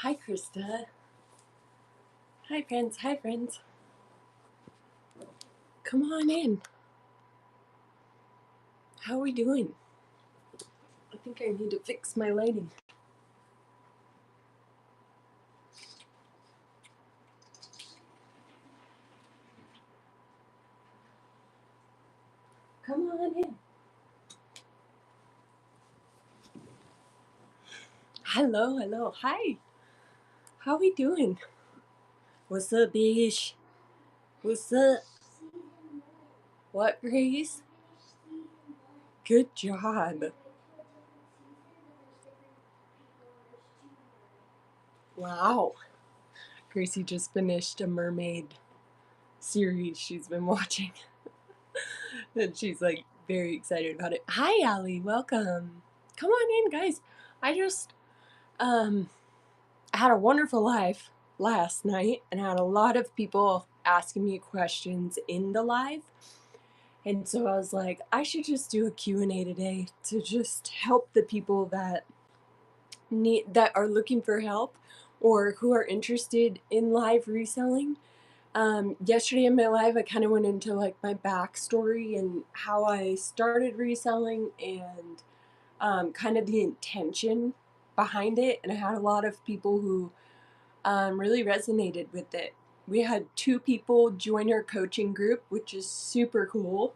Hi, Krista. Hi, friends. Hi, friends. Come on in. How are we doing? I think I need to fix my lighting. Come on in. Hello, hello. Hi. How we doing? What's up, Bish? What's up? What, Grace? Good job. Wow. Gracie just finished a mermaid series she's been watching. And she's like very excited about it. Hi, Allie. Welcome. Come on in, guys. I just had a wonderful live last night and had a lot of people asking me questions in the live. And so I was like, I should just do a Q&A today to just help the people that are looking for help or who are interested in live reselling. Yesterday in my live, I kind of went into like my backstory and how I started reselling and kind of the intention behind it. And I had a lot of people who really resonated with it. We had 2 people join our coaching group, which is super cool.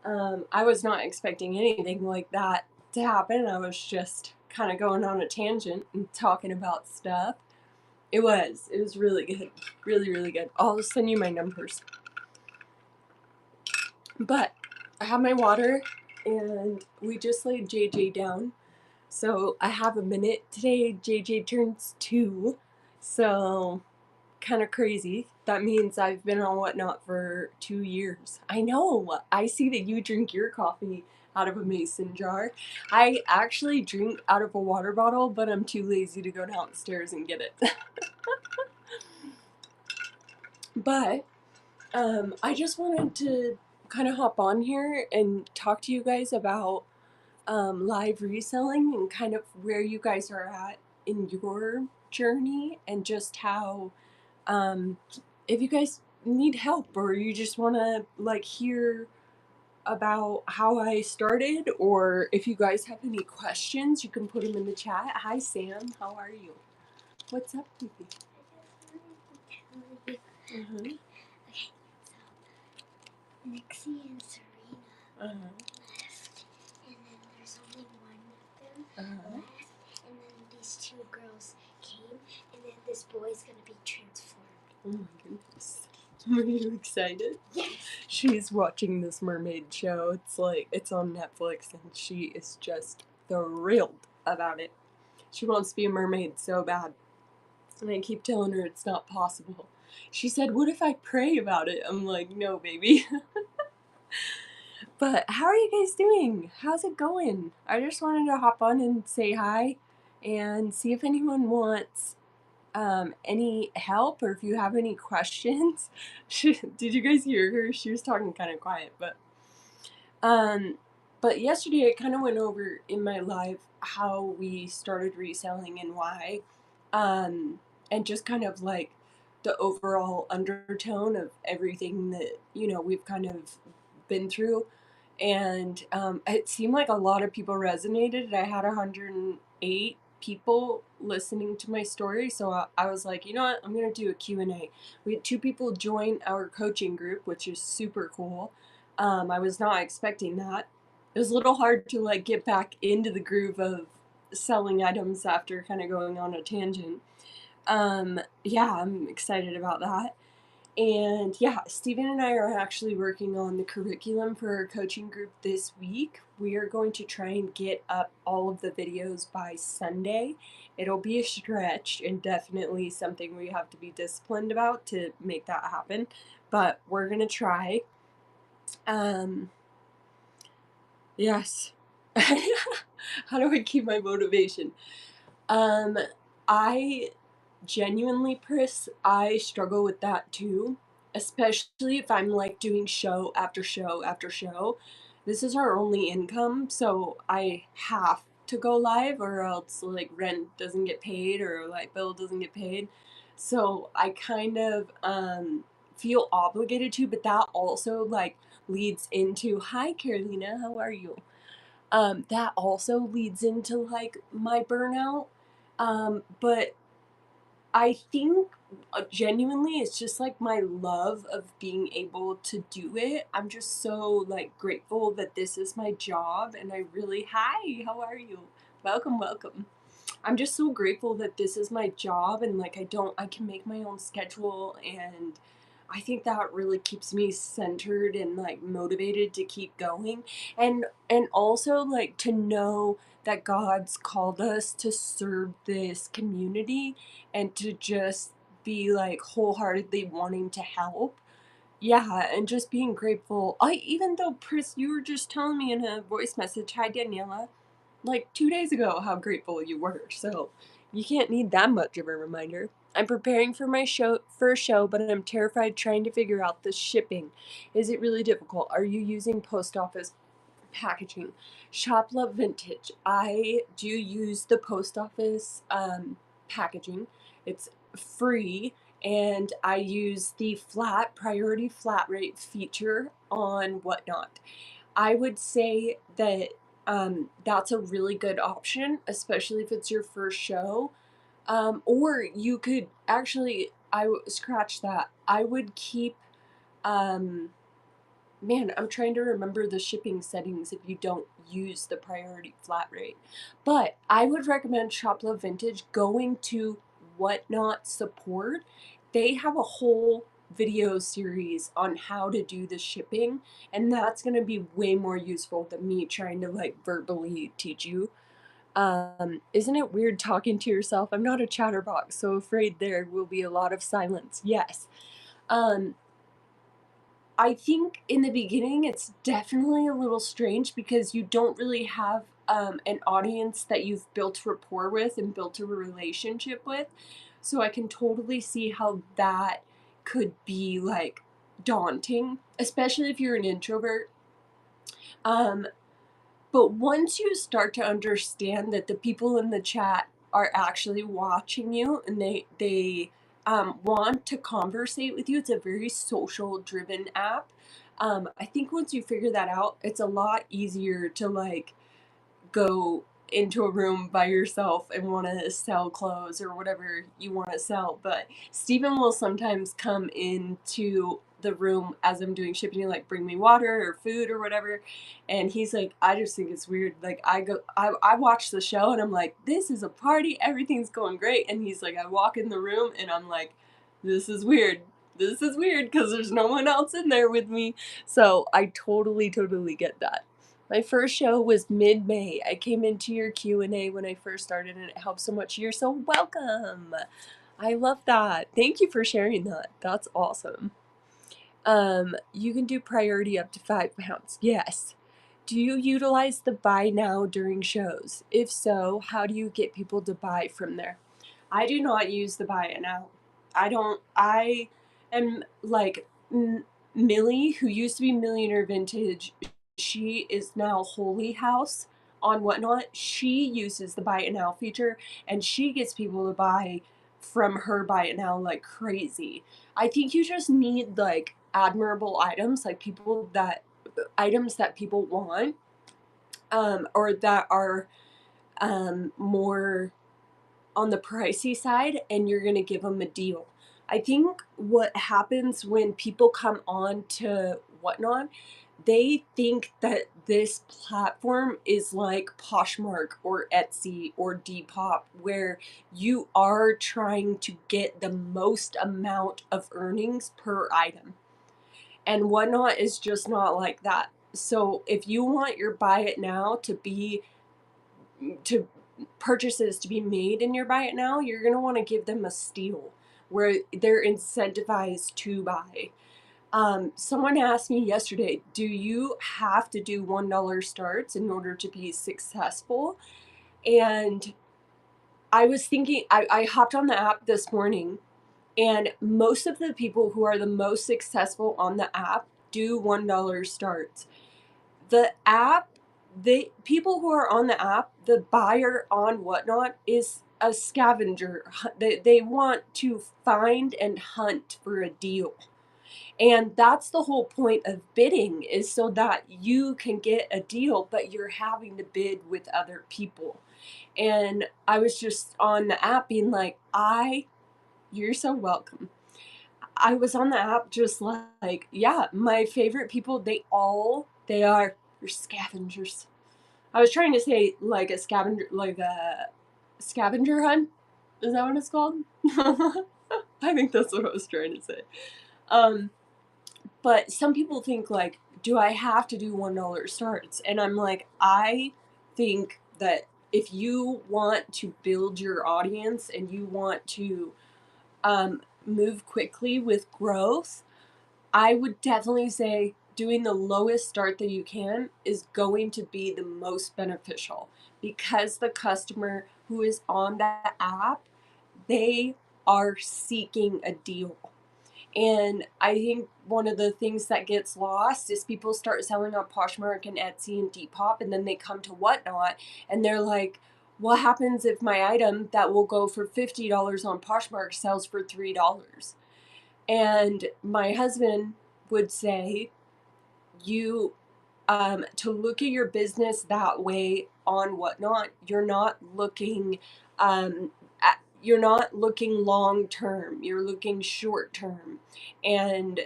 I was not expecting anything like that to happen. I was just kind of going on a tangent and talking about stuff. It was really good. Really, really good. I'll send you my numbers. But I have my water and we just laid JJ down. So I have a minute. Today JJ turns 2. So kind of crazy. That means I've been on Whatnot for 2 years. I know. I see that you drink your coffee out of a mason jar. I actually drink out of a water bottle, but I'm too lazy to go downstairs and get it. But I just wanted to kind of hop on here and talk to you guys about live reselling and kind of where you guys are at in your journey and just how if you guys need help or you just want to like hear about how I started, or if you guys have any questions, you can put them in the chat. Hi, Sam. How are you? What's up, baby? Okay, so Nixie and Serena left, and then there's only one of them left, and then these 2 girls came, and then this boy's gonna be transformed. Oh my goodness. Are you excited? Yes. She's watching this mermaid show. It's on Netflix and she is just thrilled about it. She wants to be a mermaid so bad. And I keep telling her it's not possible. She said, what if I pray about it? I'm like, no, baby. But how are you guys doing? How's it going? I just wanted to hop on and say hi and see if anyone wants any help or if you have any questions. Did you guys hear her? She was talking kind of quiet, but yesterday I kind of went over in my live how we started reselling and why, and just kind of like the overall undertone of everything that we've kind of been through, and it seemed like a lot of people resonated. I had 108 people listening to my story, so I was like, you know what, I'm gonna do a Q&A. We had 2 people join our coaching group, which is super cool. I was not expecting that. It was a little hard to like get back into the groove of selling items after kind of going on a tangent. Yeah, I'm excited about that. And yeah, Steven and I are actually working on the curriculum for our coaching group this week. We are going to try and get up all of the videos by Sunday. It'll be a stretch and definitely something we have to be disciplined about to make that happen, but we're going to try. Yes. How do I keep my motivation? I genuinely, Pris, I struggle with that too, especially if I'm like doing show after show after show. This is our only income, so I have to go live, or else like rent doesn't get paid or light bill doesn't get paid. So I kind of feel obligated to, but that also like leads into, hi Carolina, how are you? That also leads into like my burnout. But I think genuinely it's just like my love of being able to do it. I'm just so like grateful that this is my job, and I really, hi, how are you? Welcome, welcome. I'm just so grateful that this is my job, and like I can make my own schedule, and I think that really keeps me centered and like motivated to keep going. And also like to know that God's called us to serve this community and to just be like wholeheartedly wanting to help. Yeah, and just being grateful. I even though Pris, you were just telling me in a voice message, hi Daniela, like 2 days ago how grateful you were. So you can't need that much of a reminder. I'm preparing for my first show, but I'm terrified trying to figure out the shipping. Is it really difficult? Are you using post office packaging? Shop Love Vintage. I do use the post office packaging. It's free, and I use the priority flat rate feature on Whatnot. I would say that that's a really good option, especially if it's your first show. Or you could actually, scratch that. I would keep, um, man, I'm trying to remember the shipping settings if you don't use the priority flat rate. But I would recommend Shop Love Vintage going to Whatnot support. They have a whole video series on how to do the shipping, and that's going to be way more useful than me trying to like verbally teach you. Isn't it weird talking to yourself? I'm not a chatterbox, so afraid there will be a lot of silence. Yes. Um, I think in the beginning it's definitely a little strange because you don't really have an audience that you've built rapport with and built a relationship with. So I can totally see how that could be like daunting, especially if you're an introvert. Um, but once you start to understand that the people in the chat are actually watching you, and they want to conversate with you, it's a very social driven app. I think once you figure that out, it's a lot easier to like go into a room by yourself and want to sell clothes or whatever you want to sell. But Stephen will sometimes come into the room as I'm doing shipping, like bring me water or food or whatever. And he's like, I just think it's weird. Like I watch the show and I'm like, this is a party. Everything's going great. And he's like, I walk in the room and I'm like, this is weird. This is weird because there's no one else in there with me. So I totally, totally get that. My first show was mid-May. I came into your Q&A when I first started, and it helped so much. You're so welcome. I love that. Thank you for sharing that. That's awesome. You can do priority up to £5. Yes. Do you utilize the buy now during shows? If so, how do you get people to buy from there? I do not use the buy it now. I am like Millie, who used to be Millionaire Vintage. She is now Holy House on Whatnot. She uses the buy it now feature, and she gets people to buy from her buy it now like crazy. I think you just need like admirable items, like items that people want, or that are more on the pricey side, and you're gonna give them a deal. I think what happens when people come on to Whatnot, they think that this platform is like Poshmark or Etsy or Depop, where you are trying to get the most amount of earnings per item. And Whatnot is just not like that. So if you want your buy it now to purchases to be made in your buy it now, you're going to want to give them a steal where they're incentivized to buy. Someone asked me yesterday, do you have to do $1 starts in order to be successful? And I was thinking, I hopped on the app this morning, and most of the people who are the most successful on the app do $1 starts. The app people who are on the app, the buyer on Whatnot is a scavenger. They want to find and hunt for a deal. And that's the whole point of bidding, is so that you can get a deal, but you're having to bid with other people. And I was just on the app being like, you're so welcome. I was on the app just like, yeah, my favorite people, they are scavengers. I was trying to say like a scavenger hunt. Is that what it's called? I think that's what I was trying to say. Um, but some people think like, do I have to do $1 starts? And I'm like, I think that if you want to build your audience and you want to move quickly with growth, I would definitely say doing the lowest start that you can is going to be the most beneficial, because the customer who is on that app, they are seeking a deal. And I think one of the things that gets lost is people start selling on Poshmark and Etsy and Depop, and then they come to Whatnot and they're like, what happens if my item that will go for $50 on Poshmark sells for $3? And my husband would say, you to look at your business that way on Whatnot, um, you're not looking long term. You're looking short term, and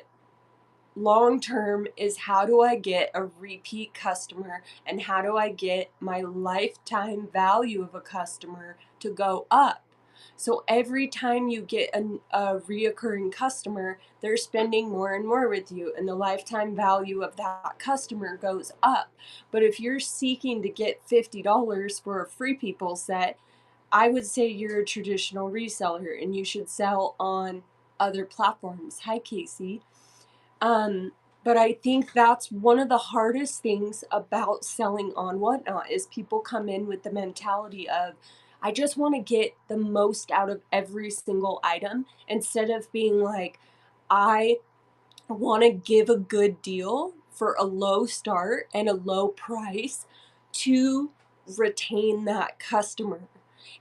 long term is, how do I get a repeat customer, and how do I get my lifetime value of a customer to go up? So every time you get a reoccurring customer, they're spending more and more with you, and the lifetime value of that customer goes up. But if you're seeking to get $50 for a Free People set, I would say you're a traditional reseller and you should sell on other platforms. Hi, Casey. Um, but I think that's one of the hardest things about selling on Whatnot, is people come in with the mentality of, I just want to get the most out of every single item, instead of being like, I want to give a good deal for a low start and a low price to retain that customer.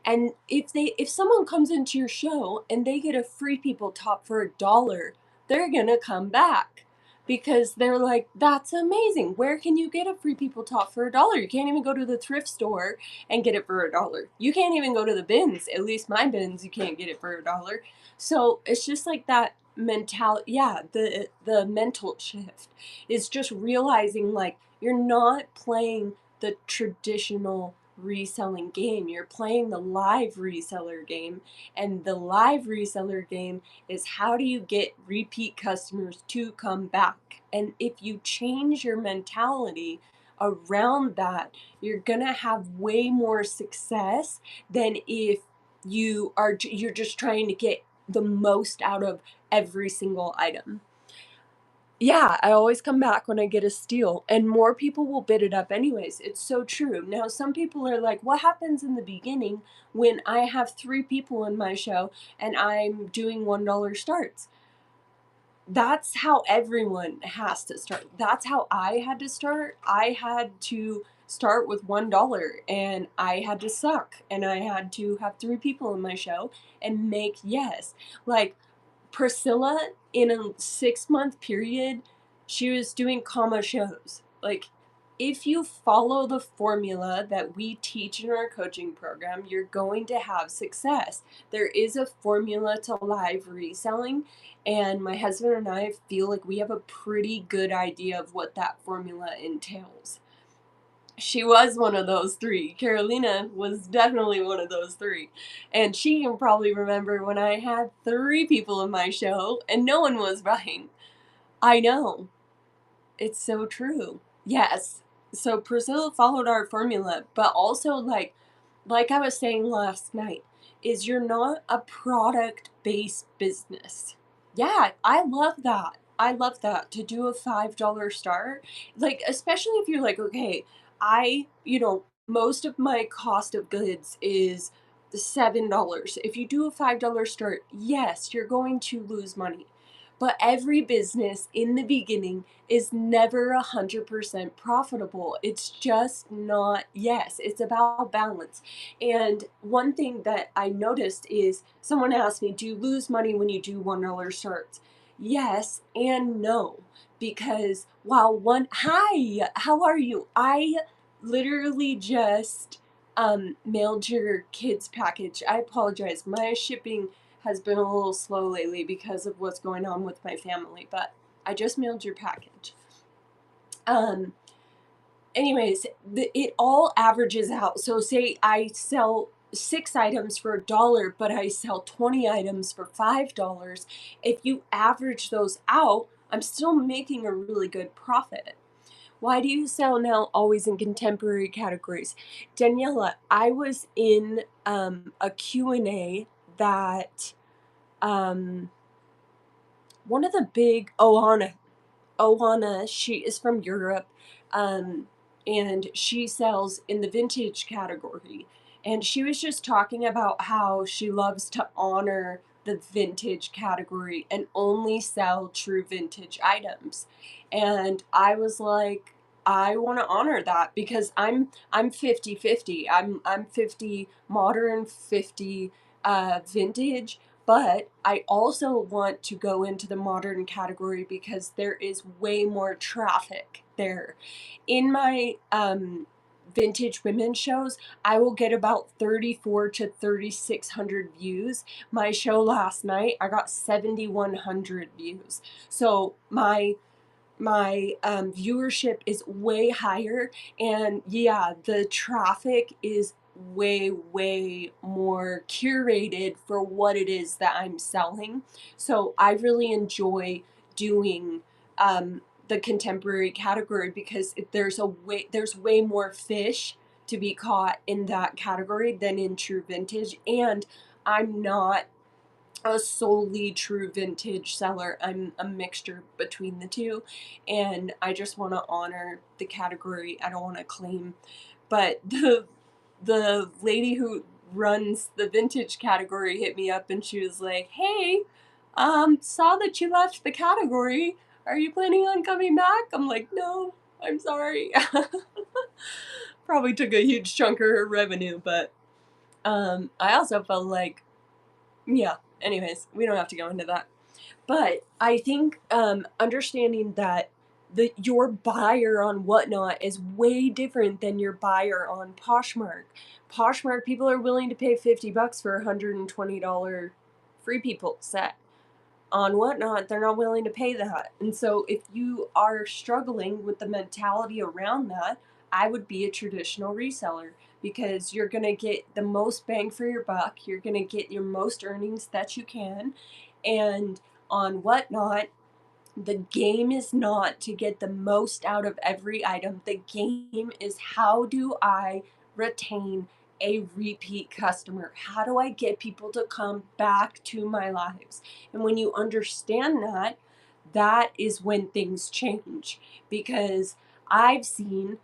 And if someone comes into your show and they get a Free People top for $1, they're gonna come back, because they're like, that's amazing. Where can you get a Free People top for $1? You can't even go to the thrift store and get it for $1. You can't even go to the bins. At least my bins, you can't get it for $1. So it's just like that mentality. Yeah, the mental shift is just realizing like, you're not playing the traditional reselling game, you're playing the live reseller game. And the live reseller game is, how do you get repeat customers to come back? And if you change your mentality around that, you're gonna have way more success than if you're just trying to get the most out of every single item. Yeah, I always come back when I get a steal, and more people will bid it up anyways. It's so true. Now, some people are like, what happens in the beginning when I have 3 people in my show and I'm doing $1 starts? That's how everyone has to start. That's how I had to start. I had to start with $1, and I had to suck, and I had to have 3 people in my show and make, yes, like, Priscilla, in a 6-month period, she was doing comma shows. Like, if you follow the formula that we teach in our coaching program, you're going to have success. There is a formula to live reselling, and my husband and I feel like we have a pretty good idea of what that formula entails. She was one of those 3. Carolina was definitely one of those 3. And she can probably remember when I had 3 people in my show and no one was buying. I know. It's so true. Yes. So Priscilla followed our formula, but also like I was saying last night, is you're not a product-based business. Yeah, I love that. I love that, to do a $5 start. Like, especially if you're like, okay, most of my cost of goods is $7. If you do a $5 start, yes, you're going to lose money. But every business in the beginning is never 100% profitable. It's just not, yes, it's about balance. And one thing that I noticed is someone asked me, do you lose money when you do $1 starts? Yes and no. Because while hi, how are you? I literally just mailed your kids package. I apologize. My shipping has been a little slow lately because of what's going on with my family, but I just mailed your package. Um, anyways, it all averages out. So say I sell 6 items for $1, but I sell 20 items for $5. If you average those out, I'm still making a really good profit. Why do you sell now always in contemporary categories? Daniela, I was in a Q&A that one of the big Oana, she is from Europe, and she sells in the vintage category. And she was just talking about how she loves to honor the vintage category and only sell true vintage items. And I was like, I want to honor that because I'm 50-50. I'm 50 modern, 50 vintage, but I also want to go into the modern category because there is way more traffic there. In my vintage women shows, I will get about 34 to 3,600 views. My show last night, I got 7,100 views. So my viewership is way higher, and yeah, the traffic is way more curated for what it is that I'm selling. So I really enjoy doing the contemporary category because there's way more fish to be caught in that category than in true vintage, and I'm not a solely true vintage seller. I'm a mixture between the two, and I just want to honor the category. I don't want to claim, but the lady who runs the vintage category hit me up and she was like, "Hey, saw that you left the category. Are you planning on coming back?" I'm like, "No, I'm sorry." Probably took a huge chunk of her revenue, but I also felt like, yeah, anyways, we don't have to go into that. But I think understanding that your buyer on Whatnot is way different than your buyer on Poshmark. Poshmark, people are willing to pay $50 for a $120 Free People set. On Whatnot, they're not willing to pay that. And so if you are struggling with the mentality around that, I would be a traditional reseller because you're going to get the most bang for your buck. You're going to get your most earnings that you can. And on Whatnot, the game is not to get the most out of every item. The game is, how do I retain a repeat customer? How do I get people to come back to my lives? And when you understand that, that is when things change. Because I've seen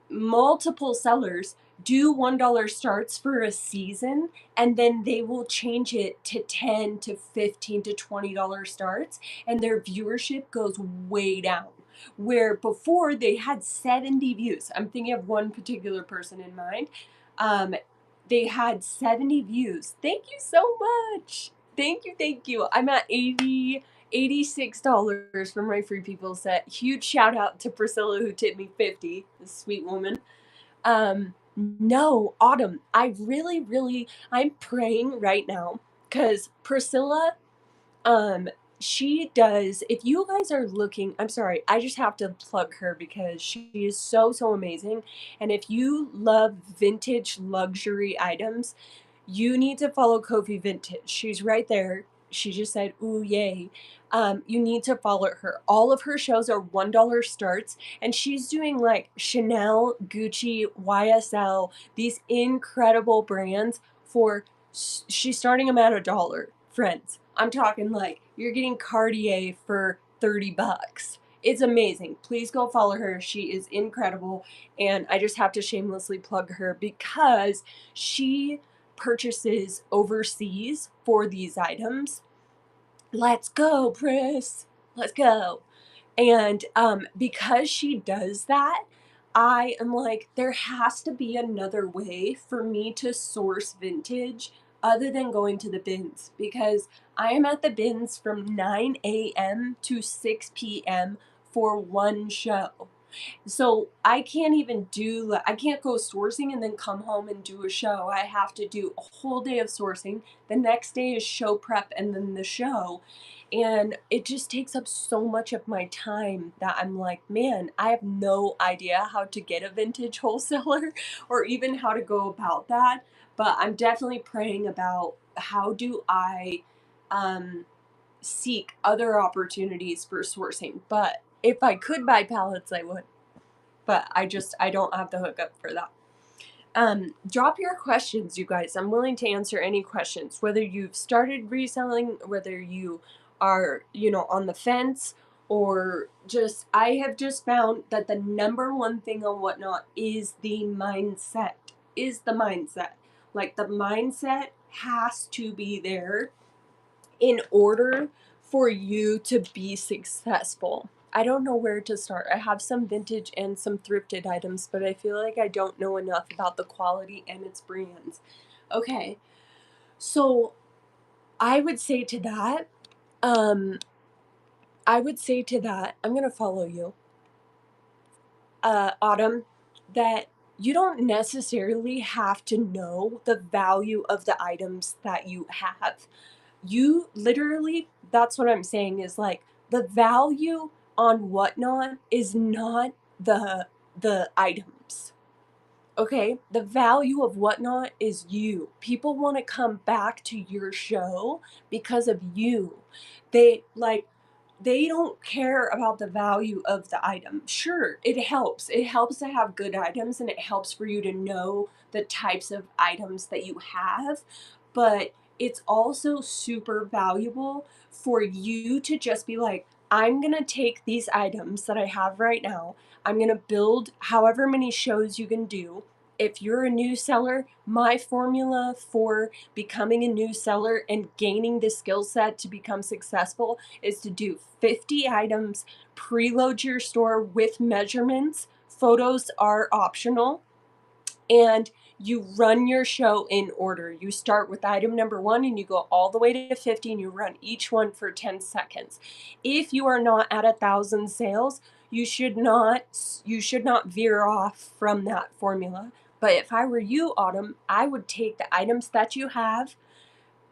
multiple sellers do $1 starts for a season, and then they will change it to 10 to 15 to $20 starts, and their viewership goes way down. Where before they had 70 views. I'm thinking of one particular person in mind. They had 70 views. Thank you so much. Thank you. I'm at $86 for my Free People set. Huge shout out to Priscilla who tipped me 50, this sweet woman. No, Autumn, I'm praying right now because Priscilla, she does, if you guys are looking, I'm sorry, I just have to plug her because she is so amazing. And if you love vintage luxury items, you need to follow Kofi Vintage. She's right there. She just said, "Ooh, yay." You need to follow her. All of her shows are $1 starts, and she's doing like Chanel, Gucci, YSL, these incredible brands for, she's starting them at $1. Friends, I'm talking like you're getting Cartier for $30. It's amazing. Please go follow her. She is incredible, and I just have to shamelessly plug her because she purchases overseas for these items. Let's go, Pris. let's go. And because she does that, I am like, there has to be another way for me to source vintage other than going to the bins, because I am at the bins from 9 a.m. to 6 p.m. for one show. So I can't even do, I can't go sourcing and then come home and do a show. I have to do a whole day of sourcing. The next day is show prep and then the show. And it just takes up so much of my time that I'm like, man, I have no idea how to get a vintage wholesaler or even how to go about that. But I'm definitely praying about how do I um, seek other opportunities for sourcing. But if I could buy pallets, I would. But I don't have the hookup for that. Drop your questions, you guys. I'm willing to answer any questions, whether you've started reselling, whether you are, on the fence, or just, I have just found that the number one thing on Whatnot is the mindset. Like, the mindset has to be there in order for you to be successful. I don't know where to start. I have some vintage and some thrifted items, but I feel like I don't know enough about the quality and its brands. Okay, so I would say to that, I'm gonna follow you, Autumn, that you don't necessarily have to know the value of the items that you have. You literally, that's what I'm saying, is like, the value on Whatnot is not the items. Okay? The value of Whatnot is you. People want to come back to your show because of you. They like, they don't care about the value of the item. Sure, it helps. It helps to have good items and it helps for you to know the types of items that you have, but it's also super valuable for you to just be like, I'm going to take these items that I have right now. I'm going to build however many shows you can do. If you're a new seller, my formula for becoming a new seller and gaining the skill set to become successful is to do 50 items, preload your store with measurements. Photos are optional, and you run your show in order. You start with item number 1 and you go all the way to 50 and you run each one for 10 seconds. If you are not at 1,000 sales, you should not veer off from that formula. But if I were you, Autumn, I would take the items that you have,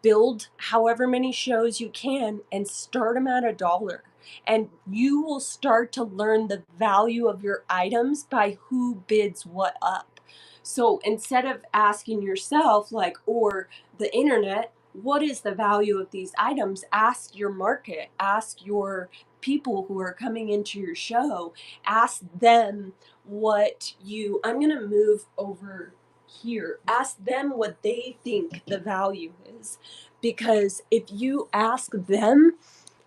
build however many shows you can, and start them at $1. And you will start to learn the value of your items by who bids what up. So instead of asking yourself, like, or the internet, what is the value of these items? Ask your market, ask your people who are coming into your show, ask them I'm going to move over here. Ask them what they think the value is. Because if you ask them,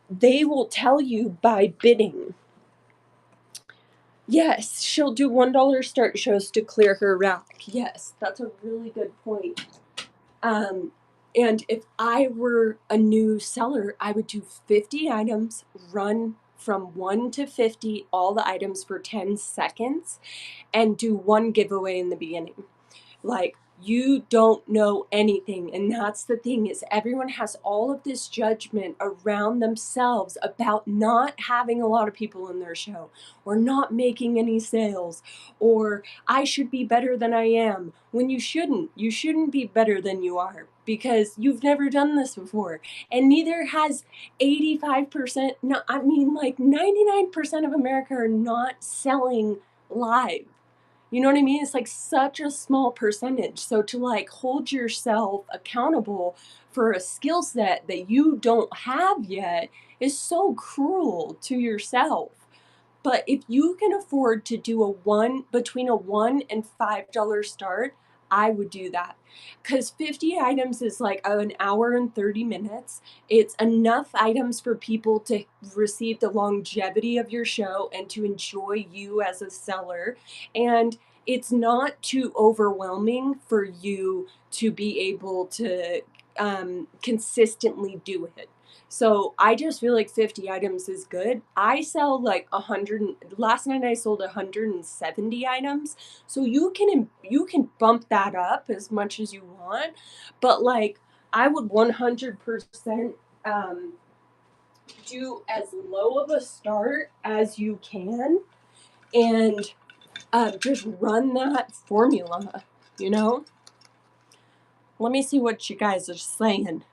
they will tell you by bidding. Yes, she'll do $1 start shows to clear her rack. Yes, that's a really good point. And if I were a new seller, I would do 50 items, run from 1 to 50, all the items for 10 seconds, and do one giveaway in the beginning. Like, you don't know anything, and that's the thing, is everyone has all of this judgment around themselves about not having a lot of people in their show, or not making any sales, or I should be better than I am, when you shouldn't be better than you are, because you've never done this before, and neither has 85%, no, I mean, like 99% of America are not selling live. You know what I mean? It's like such a small percentage. So to like hold yourself accountable for a skill set that you don't have yet is so cruel to yourself. But if you can afford to do between a $1 and $5 start, I would do that. Because 50 items is like an hour and 30 minutes. It's enough items for people to receive the longevity of your show and to enjoy you as a seller. And it's not too overwhelming for you to be able to consistently do it. So I just feel like 50 items is good. I sell like 100. Last night I sold 170 items. So you can bump that up as much as you want, but like I would 100% um, do as low of a start as you can, and just run that formula, you know? Let me see what you guys are saying.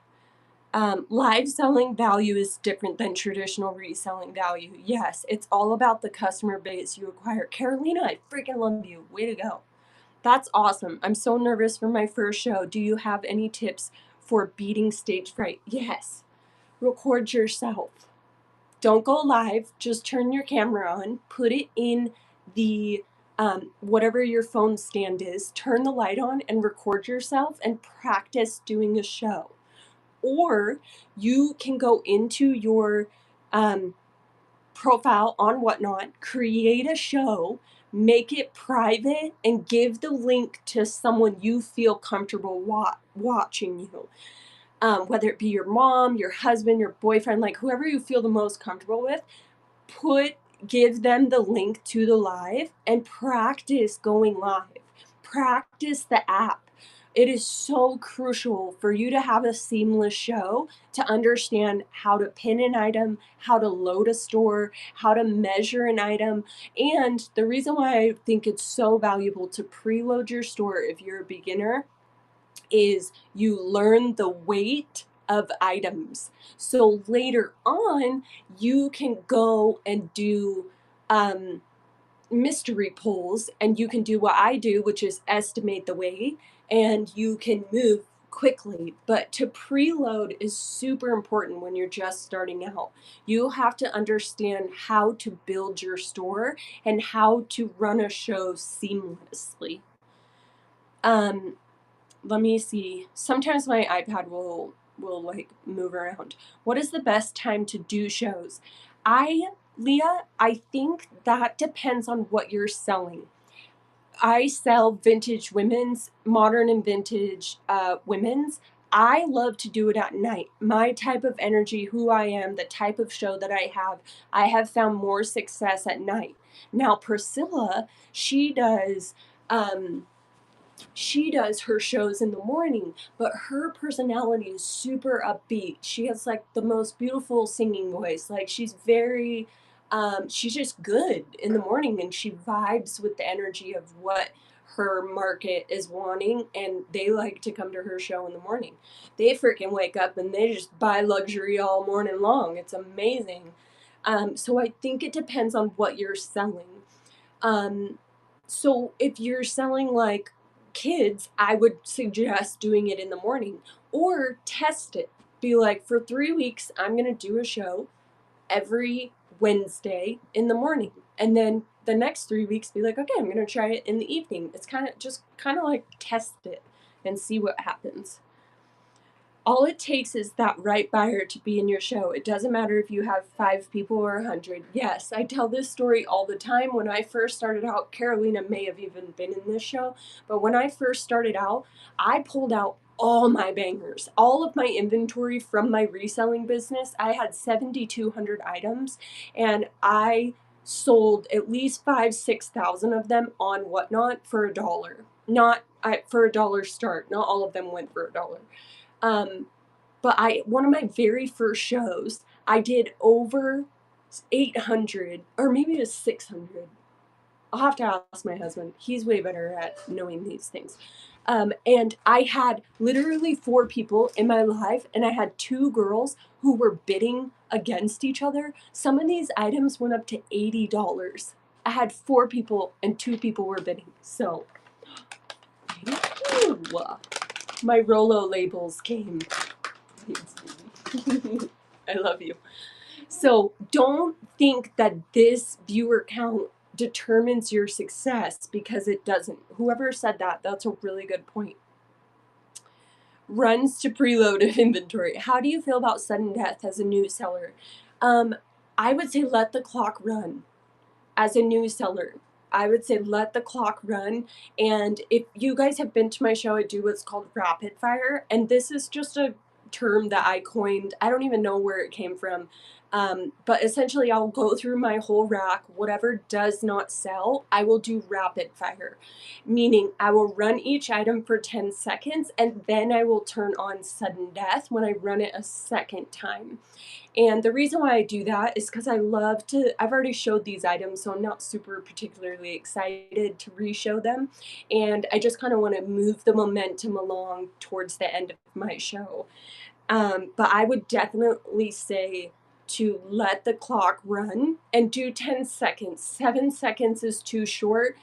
Live selling value is different than traditional reselling value. Yes, it's all about the customer base you acquire. Carolina, I freaking love you. Way to go. That's awesome. I'm so nervous for my first show. Do you have any tips for beating stage fright? Yes. Record yourself. Don't go live. Just turn your camera on, put it in the whatever your phone stand is, turn the light on and record yourself and practice doing a show. Or you can go into your um, profile on Whatnot, create a show, make it private, and give the link to someone you feel comfortable watching you. Whether it be your mom, your husband, your boyfriend, like whoever you feel the most comfortable with, give them the link to the live and practice going live. Practice the app. It is so crucial for you to have a seamless show, to understand how to pin an item, how to load a store, how to measure an item. And the reason why I think it's so valuable to preload your store if you're a beginner is you learn the weight of items. So later on, you can go and do mystery pulls, and you can do what I do, which is estimate the weight, and you can move quickly. But to preload is super important when you're just starting out. You have to understand how to build your store and how to run a show seamlessly. Let me see. Sometimes my iPad will like move around. What is the best time to do shows? Leah, I think that depends on what you're selling. I sell vintage women's, modern and vintage women's. I love to do it at night. My type of energy, who I am, the type of show that I have found more success at night. Now, Priscilla, um, she does her shows in the morning, but her personality is super upbeat. She has like the most beautiful singing voice. Like she's just good in the morning, and she vibes with the energy of what her market is wanting, and they like to come to her show in the morning. They freaking wake up and they just buy luxury all morning long. It's amazing. So I think it depends on what you're selling. Um, so if you're selling like kids, I would suggest doing it in the morning or test it. Be like, for 3 weeks, I'm going to do a show every Wednesday in the morning. And then the next 3 weeks, be like, okay, I'm going to try it in the evening. It's kind of like test it and see what happens. All it takes is that right buyer to be in your show. It doesn't matter if you have 5 people or 100. Yes, I tell this story all the time. When I first started out, Carolina may have even been in this show, but when I first started out, I pulled out all my bangers, all of my inventory from my reselling business. I had 7,200 items, and I sold at least 6,000 of them on Whatnot for $1. Not for $1 start. Not all of them went for $1. Um, but one of my very first shows, I did over 800, or maybe it was 600. I'll have to ask my husband. He's way better at knowing these things. And I had literally 4 people in my live, and I had 2 girls who were bidding against each other. Some of these items went up to $80. I had 4 people, and 2 people were bidding. So, ooh, my Rolo labels came. I love you. So don't think that this viewer count determines your success, because it doesn't. Whoever said that, that's a really good point. Runs to preload of inventory. How do you feel about sudden death as a new seller? I would say let the clock run. As a new seller, I would say let the clock run. And if you guys have been to my show, I do what's called rapid fire. And this is just a term that I coined. I don't even know where it came from. But essentially, I'll go through my whole rack. Whatever does not sell, I will do rapid fire, meaning I will run each item for 10 seconds and then I will turn on sudden death when I run it a second time. And the reason why I do that is because I love to, I've already showed these items, so I'm not super particularly excited to re-show them. And I just kind of want to move the momentum along towards the end of my show. But I would definitely say to let the clock run and do 10 seconds. 7 seconds is too short,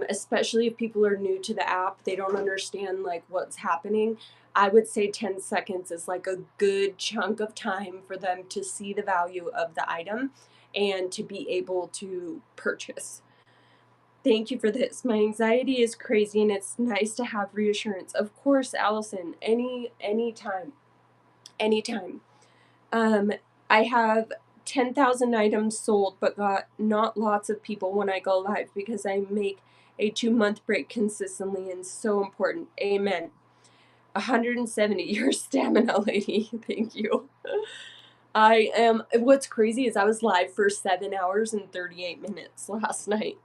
especially if people are new to the app. They don't understand like what's happening. I would say 10 seconds is like a good chunk of time for them to see the value of the item and to be able to purchase. Thank you for this. My anxiety is crazy and it's nice to have reassurance. Of course, Allison, anytime. Anytime. I have 10,000 items sold, but got not lots of people when I go live because I make a 2-month break consistently and so important. Amen. 170 your stamina, lady. Thank you. What's crazy is I was live for 7 hours and 38 minutes last night.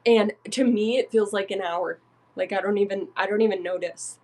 And to me, it feels like an hour. Like I don't even notice.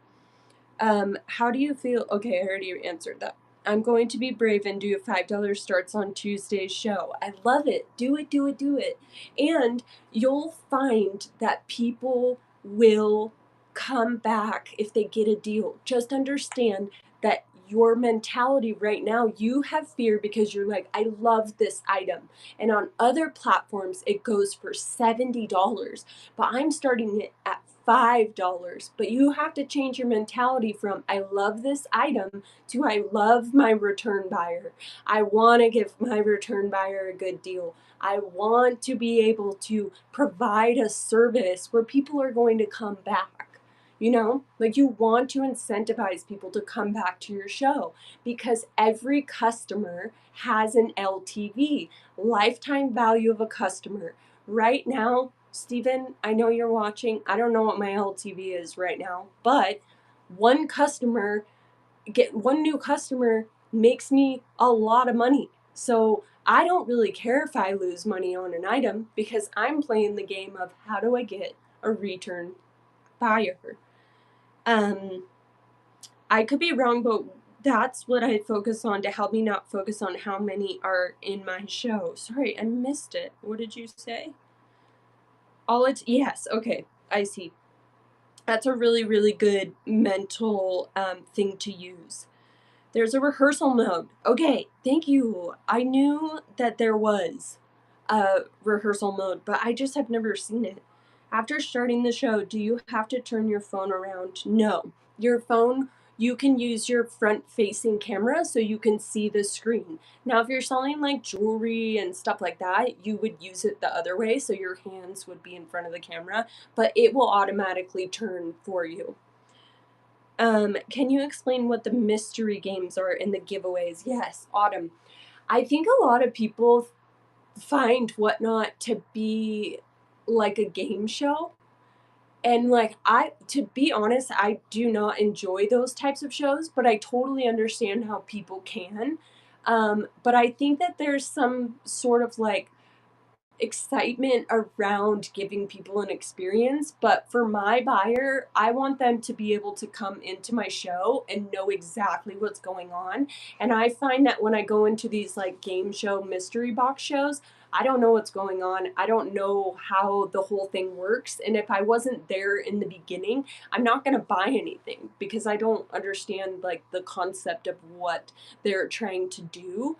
How do you feel? Okay, I already answered that. I'm going to be brave and do a $5 starts on Tuesday's show. I love it. Do it, do it, do it. And you'll find that people will come back if they get a deal. Just understand that your mentality right now, you have fear because you're like, I love this item. And on other platforms, it goes for $70, but I'm starting it at $5. But you have to change your mentality from I love this item to I love my return buyer. I want to give my return buyer a good deal. I want to be able to provide a service where people are going to come back. You know, like you want to incentivize people to come back to your show because every customer has an LTV, lifetime value of a customer. Right now, Stephen, I know you're watching. I don't know what my LTV is right now, but one new customer makes me a lot of money. So I don't really care if I lose money on an item because I'm playing the game of how do I get a return buyer. I could be wrong, but that's what I focus on to help me not focus on how many are in my show. Sorry, I missed it. What did you say? Yes, okay, I see. That's a really, really good mental thing to use. There's a rehearsal mode. Okay, thank you. I knew that there was a rehearsal mode, but I just have never seen it. After starting the show, do you have to turn your phone around? No. Your phone, you can use your front facing camera so you can see the screen. Now, if you're selling like jewelry and stuff like that, you would use it the other way so your hands would be in front of the camera, but it will automatically turn for you. Can you explain what the mystery games are in the giveaways? Yes, Autumn. I think a lot of people find Whatnot to be like a game show. And like to be honest, I do not enjoy those types of shows, but I totally understand how people can. But I think that there's some sort of like excitement around giving people an experience. But for my buyer, I want them to be able to come into my show and know exactly what's going on. And I find that when I go into these like game show mystery box shows, I don't know what's going on. I don't know how the whole thing works. And if I wasn't there in the beginning, I'm not going to buy anything because I don't understand like the concept of what they're trying to do.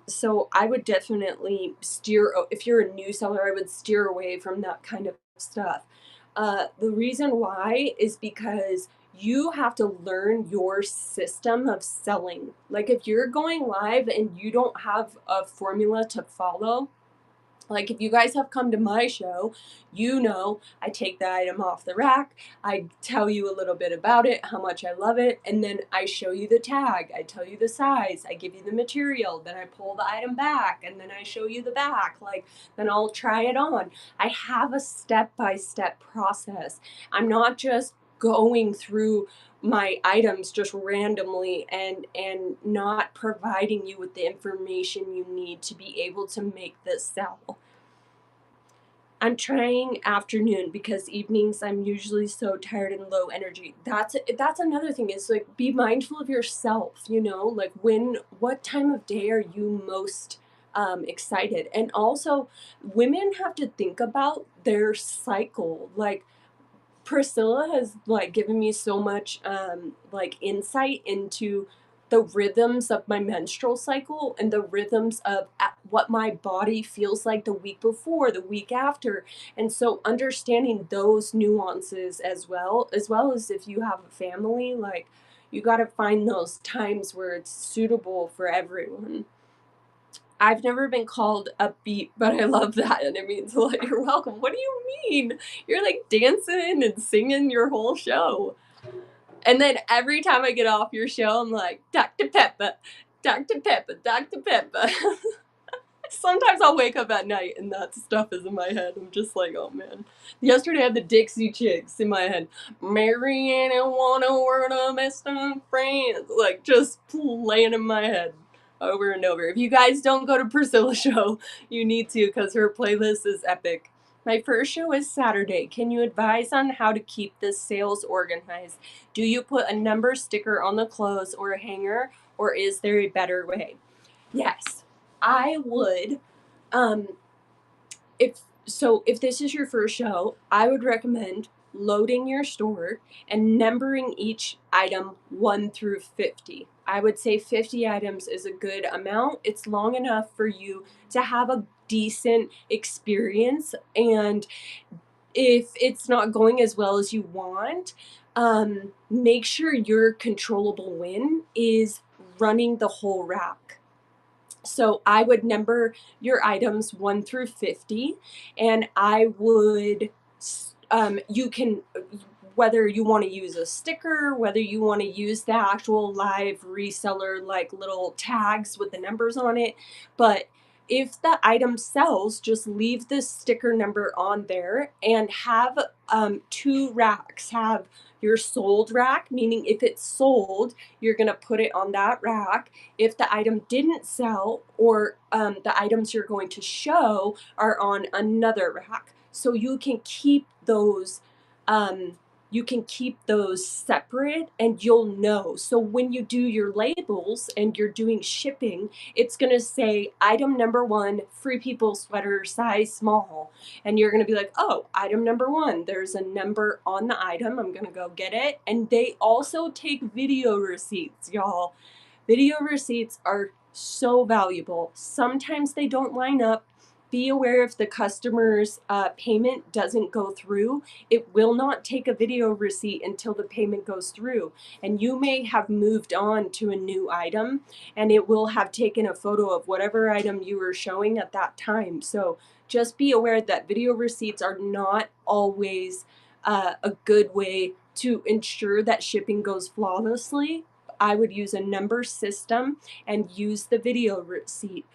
So I would definitely steer, if you're a new seller, I would steer away from that kind of stuff. The reason why is because you have to learn your system of selling. Like if you're going live and you don't have a formula to follow, like if you guys have come to my show, you know I take the item off the rack, I tell you a little bit about it, how much I love it, and then I show you the tag, I tell you the size, I give you the material, then I pull the item back, and then I show you the back, like then I'll try it on. I have a step-by-step process. I'm not just going through my items just randomly and not providing you with the information you need to be able to make this sell. I'm trying afternoon because evenings I'm usually so tired and low energy. That's another thing is like be mindful of yourself, you know, like what time of day are you most excited? And also women have to think about their cycle. Like Priscilla has like given me so much like insight into the rhythms of my menstrual cycle and the rhythms of what my body feels like the week before, the week after. And so understanding those nuances as well as if you have a family, like you got to find those times where it's suitable for everyone. I've never been called upbeat, but I love that, and it means a lot. You're welcome. What do you mean? You're like dancing and singing your whole show. And then every time I get off your show, I'm like, Dr. Pepper, Dr. Pepper, Dr. Pepper. Sometimes I'll wake up at night and that stuff is in my head. I'm just like, oh man. Yesterday I had the Dixie Chicks in my head. Marianne and wanna word of best of friends. Like just playing in my head over and over. If you guys don't go to Priscilla's show, you need to because her playlist is epic. My first show is Saturday. Can you advise on how to keep this sales organized? Do you put a number sticker on the clothes or a hanger, or is there a better way? Yes, I would. Um, if this is your first show, I would recommend loading your store and numbering each item 1 through 50. I would say 50 items is a good amount. It's long enough for you to have a decent experience, and if it's not going as well as you want, make sure your controllable win is running the whole rack. So I would number your items 1 through 50, and I would, you can, whether you want to use a sticker, whether you want to use the actual live reseller, like little tags with the numbers on it. But if the item sells, just leave the sticker number on there and have 2 racks. Have your sold rack, meaning if it's sold, you're going to put it on that rack. If the item didn't sell, or the items you're going to show are on another rack. So you can keep those separate and you'll know. So when you do your labels and you're doing shipping, it's going to say item number 1, Free People sweater, size small. And you're going to be like, oh, item number 1, there's a number on the item. I'm going to go get it. And they also take video receipts, y'all. Video receipts are so valuable. Sometimes they don't line up. Be aware if the customer's payment doesn't go through, it will not take a video receipt until the payment goes through. And you may have moved on to a new item and it will have taken a photo of whatever item you were showing at that time. So just be aware that video receipts are not always a good way to ensure that shipping goes flawlessly. I would use a number system and use the video receipt.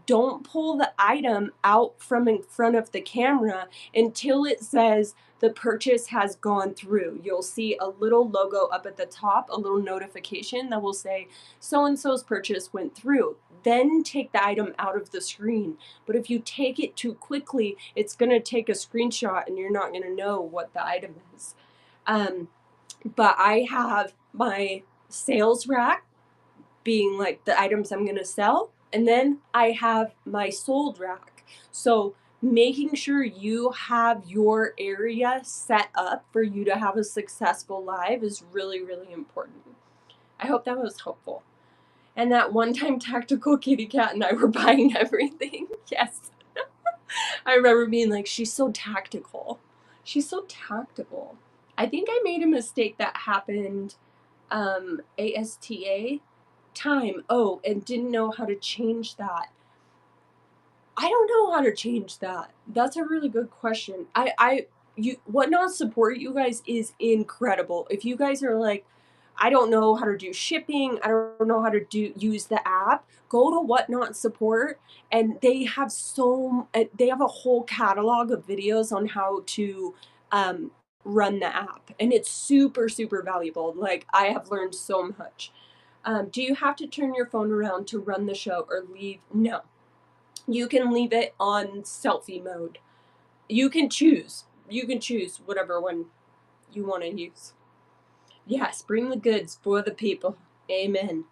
Don't pull the item out from in front of the camera until it says the purchase has gone through. You'll see a little logo up at the top, a little notification that will say so-and-so's purchase went through. Then take the item out of the screen. But if you take it too quickly, it's going to take a screenshot and you're not going to know what the item is. But I have my sales rack being like the items I'm going to sell, and then I have my sold rack. So making sure you have your area set up for you to have a successful live is really, really important. I hope that was helpful. And that one time Tactical Kitty Cat and I were buying everything. Yes. I remember being like, she's so tactical. She's so tactical. I think I made a mistake that happened ASTA time. Oh, and didn't know how to change that. I don't know how to change that. That's a really good question. Whatnot support, you guys, is incredible. If you guys are like, I don't know how to do shipping, I don't know how to use the app, go to Whatnot support, and they have a whole catalog of videos on how to run the app, and it's super, super valuable. Like, I have learned so much. Do you have to turn your phone around to run the show or leave? No. You can leave it on selfie mode. You can choose. You can choose whatever one you want to use. Yes, bring the goods for the people. Amen.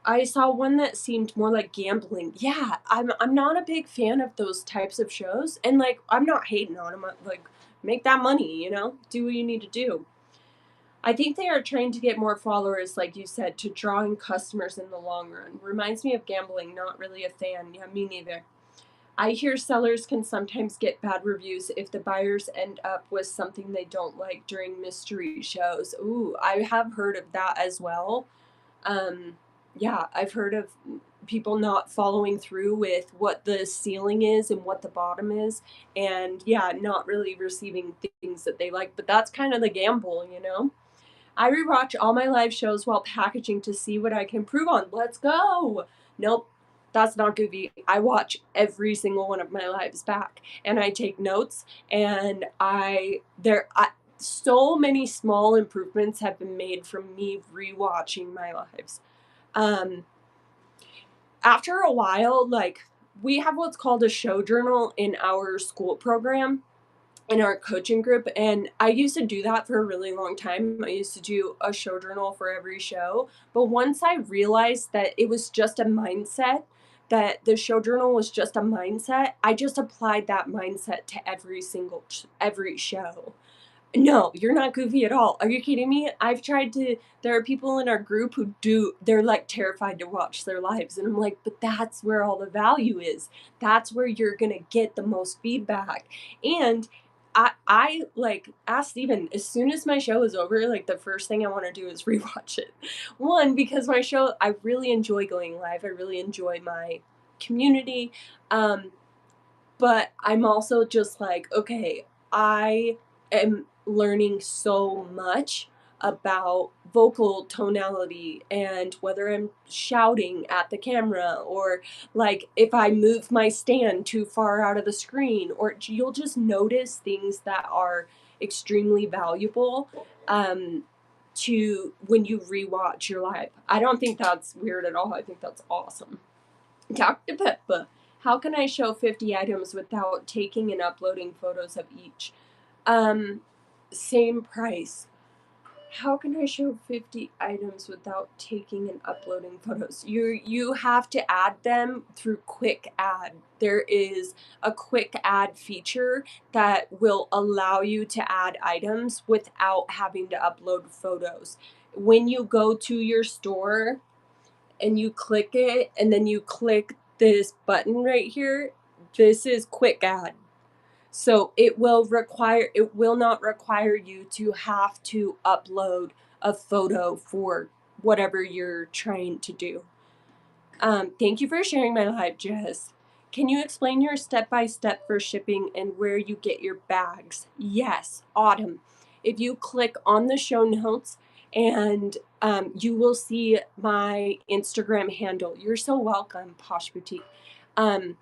I saw one that seemed more like gambling. Yeah, I'm not a big fan of those types of shows, and like I'm not hating on them. Like, make that money, do what you need to do. I think they are trying to get more followers, like you said, to draw in customers in the long run. Reminds me of gambling. Not really a fan. Yeah, me neither. I hear sellers can sometimes get bad reviews if the buyers end up with something they don't like during mystery shows. Ooh, I have heard of that as well. Um, yeah, I've heard of people not following through with what the ceiling is and what the bottom is, and yeah, not really receiving things that they like. But that's kind of the gamble. I rewatch all my live shows while packaging to see what I can improve on. Let's go. Nope, that's not goofy. I watch every single one of my lives back, and I take notes, and so many small improvements have been made from me rewatching my lives. Um, After a while, like, we have what's called a show journal in our school program, in our coaching group, and I used to do that for a really long time. I used to do a show journal for every show, but once I realized that it was just a mindset, that the show journal was just a mindset, I just applied that mindset to every show. No, you're not goofy at all. Are you kidding me? There are people in our group they're like terrified to watch their lives. And I'm like, but that's where all the value is. That's where you're going to get the most feedback. And I like asked Steven, as soon as my show is over, like the first thing I want to do is rewatch it. One, because I really enjoy going live. I really enjoy my community. Um, but I'm also just like, okay, I am learning so much about vocal tonality and whether I'm shouting at the camera, or like if I move my stand too far out of the screen, or you'll just notice things that are extremely valuable um, to when you rewatch your live. I don't think that's weird at all. I think that's awesome. Dr. Peppa, how can I show 50 items without taking and uploading photos of each? Um, Same price. How can I show 50 items without taking and uploading photos? You have to add them through Quick Add. There is a Quick Add feature that will allow you to add items without having to upload photos. When you go to your store and you click it, and then you click this button right here, this is Quick Add. So it will not require you to have to upload a photo for whatever you're trying to do. Thank you for sharing my life, Jess. Can you explain your step-by-step for shipping and where you get your bags? Yes, Autumn. If you click on the show notes, and you will see my Instagram handle. You're so welcome, Posh Boutique. Um,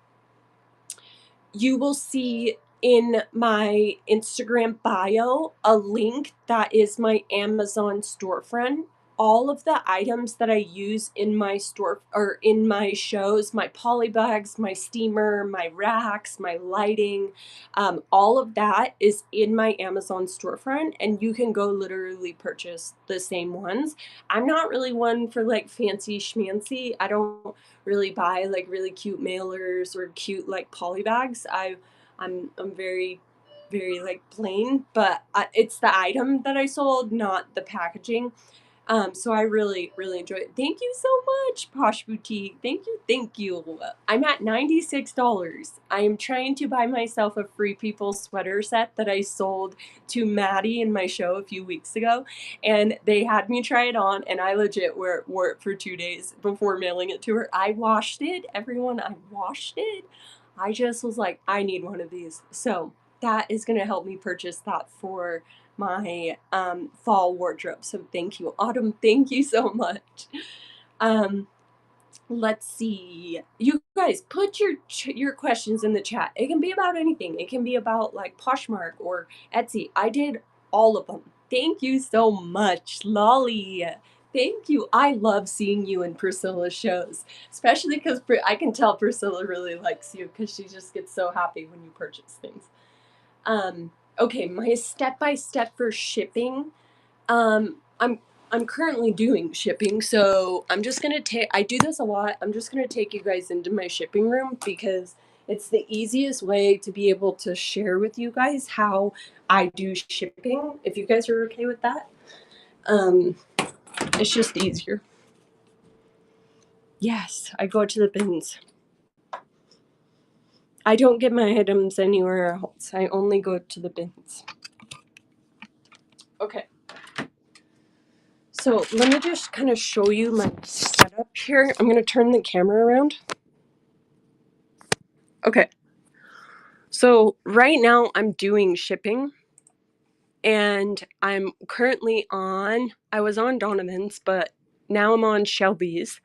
you will see in my Instagram bio a link that is my Amazon storefront. All of the items that I use in my store or in my shows, my poly bags, my steamer, my racks, my lighting, all of that is in my Amazon storefront, and you can go literally purchase the same ones. I'm not really one for like fancy schmancy. I don't really buy like really cute mailers or cute like poly bags. I'm very very like plain, but it's the item that I sold, not the packaging. So I really, really enjoy it. Thank you so much, Posh Boutique. Thank you, thank you. I'm at $96. I am trying to buy myself a Free People sweater set that I sold to Maddie in my show a few weeks ago, and they had me try it on, and I legit wore it for 2 days before mailing it to her. I washed it, everyone. I washed it. I just was like, I need one of these. So that is going to help me purchase that for my fall wardrobe. So thank you, Autumn. Thank you so much. Um, let's see. You guys put your questions in the chat. It can be about anything. It can be about like Poshmark or Etsy. I did all of them. Thank you so much, Lolly. Thank you. I love seeing you in Priscilla's shows, especially because I can tell Priscilla really likes you because she just gets so happy when you purchase things. Okay, my step by step for shipping. I'm currently doing shipping, so I'm just gonna I do this a lot. I'm just gonna take you guys into my shipping room because it's the easiest way to be able to share with you guys how I do shipping. If you guys are okay with that, um, it's just easier. Yes, I go to the bins. I don't get my items anywhere else. I only go to the bins. Okay. So let me just kind of show you my setup here. I'm going to turn the camera around. Okay. So right now I'm doing shipping and I'm currently I was on Donovan's, but now I'm on Shelby's.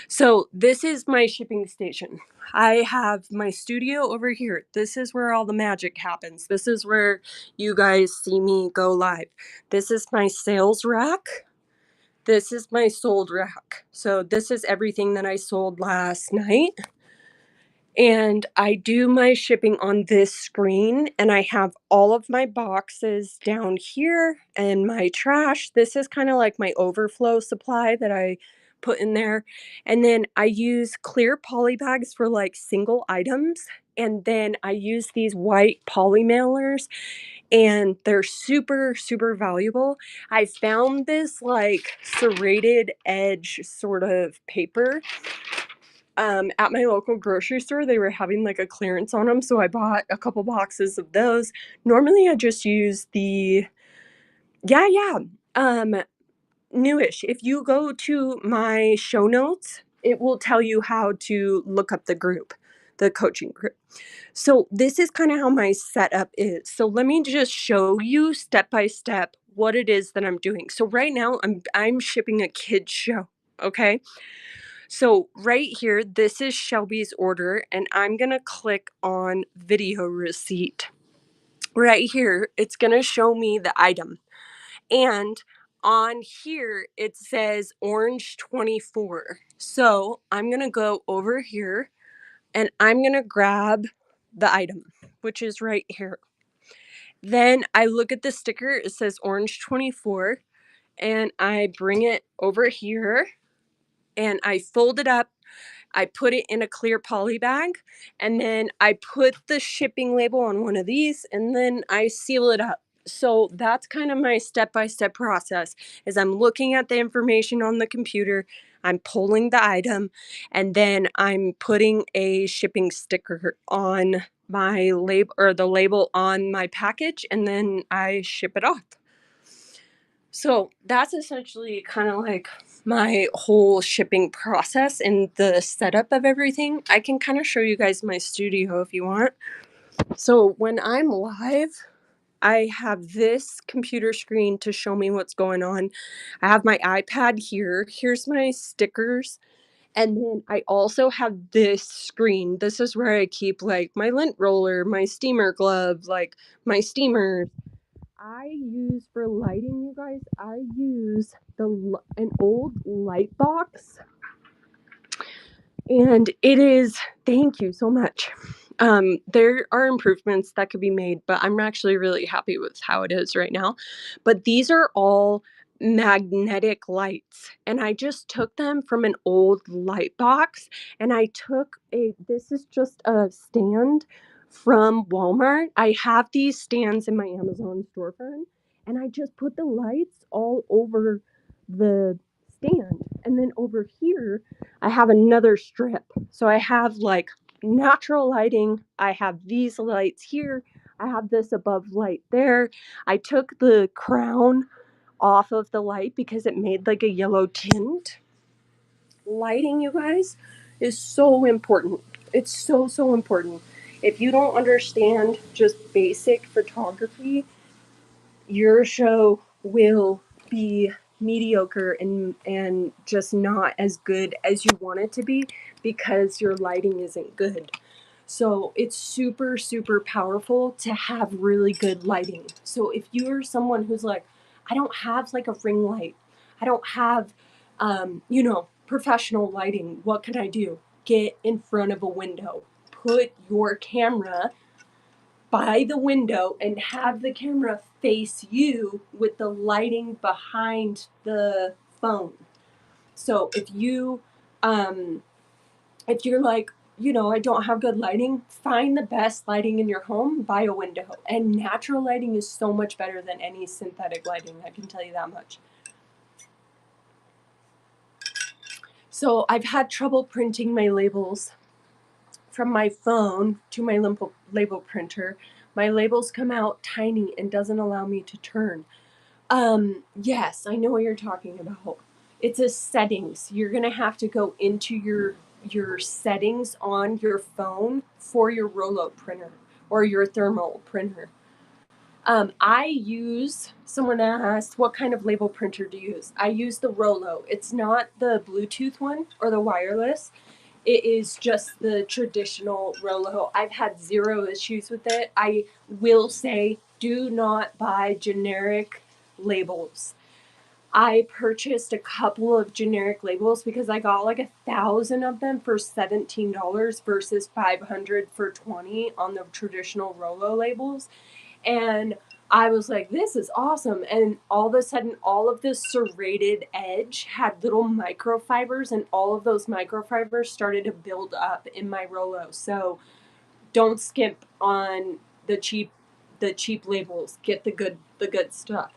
So this is my shipping station. I have my studio over here. This is where all the magic happens. This is where you guys see me go live. This is my sales rack. This is my sold rack. So this is everything that I sold last night. And I do my shipping on this screen, and I have all of my boxes down here and my trash. This is kind of like my overflow supply that I put in there. And then I use clear poly bags for like single items. And then I use these white poly mailers, and they're super, super valuable. I found this like serrated edge sort of paper at my local grocery store. They were having like a clearance on them, so I bought a couple boxes of those. Normally I just use the newish. If you go to my show notes, it will tell you how to look up the group, the coaching group. So this is kind of how my setup is. So let me just show you step by step what it is that I'm doing. So right now I'm shipping a kids show, okay? So right here, this is Shelby's order, and I'm going to click on video receipt. Right here, it's going to show me the item. And on here, it says orange 24. So I'm going to go over here and I'm going to grab the item, which is right here. Then I look at the sticker, it says orange 24, and I bring it over here and I fold it up. I put it in a clear poly bag, and then I put the shipping label on one of these, and then I seal it up. So that's kind of my step-by-step process. Is I'm looking at the information on the computer, I'm pulling the item, and then I'm putting a shipping sticker on my label, or the label on my package, and then I ship it off. So that's essentially kind of like my whole shipping process and the setup of everything. I can kind of show you guys my studio if you want. So when I'm live, I have this computer screen to show me what's going on. I have my iPad here. Here's my stickers. And then I also have this screen. This is where I keep like my lint roller, my steamer glove, like my steamer. I use for lighting, you guys, I use an old light box, and it is, thank you so much. There are improvements that could be made, but I'm actually really happy with how it is right now. But these are all magnetic lights, and I just took them from an old light box, and this is just a stand from Walmart. I have these stands in my Amazon storefront, and I just put the lights all over the stand. And then over here, I have another strip. So I have like natural lighting. I have these lights here. I have this above light there. I took the crown off of the light because it made like a yellow tint. Lighting, you guys, is so important. It's so, so important. If you don't understand just basic photography, your show will be mediocre and just not as good as you want it to be because your lighting isn't good. So it's super, super powerful to have really good lighting. So if you're someone who's like, I don't have like a ring light, I don't have, professional lighting, what can I do? Get in front of a window. Put your camera by the window and have the camera face you with the lighting behind the phone. So if you're like, I don't have good lighting, find the best lighting in your home by a window. And natural lighting is so much better than any synthetic lighting, I can tell you that much. So I've had trouble printing my labels from my phone to my label printer. My labels come out tiny and doesn't allow me to turn. Yes, I know what you're talking about. It's a settings. You're gonna have to go into your settings on your phone for your Rollo printer or your thermal printer. Someone asked, what kind of label printer do you use? I use the Rollo. It's not the Bluetooth one or the wireless. It is just the traditional Rollo. I've had zero issues with it. I will say, do not buy generic labels. I purchased a couple of generic labels because I got like 1,000 of them for $17 versus 500 for 20 on the traditional Rollo labels. And I was like, this is awesome. And all of a sudden, all of this serrated edge had little microfibers, and all of those microfibers started to build up in my Rollo. So don't skip on the cheap labels. Get the good stuff.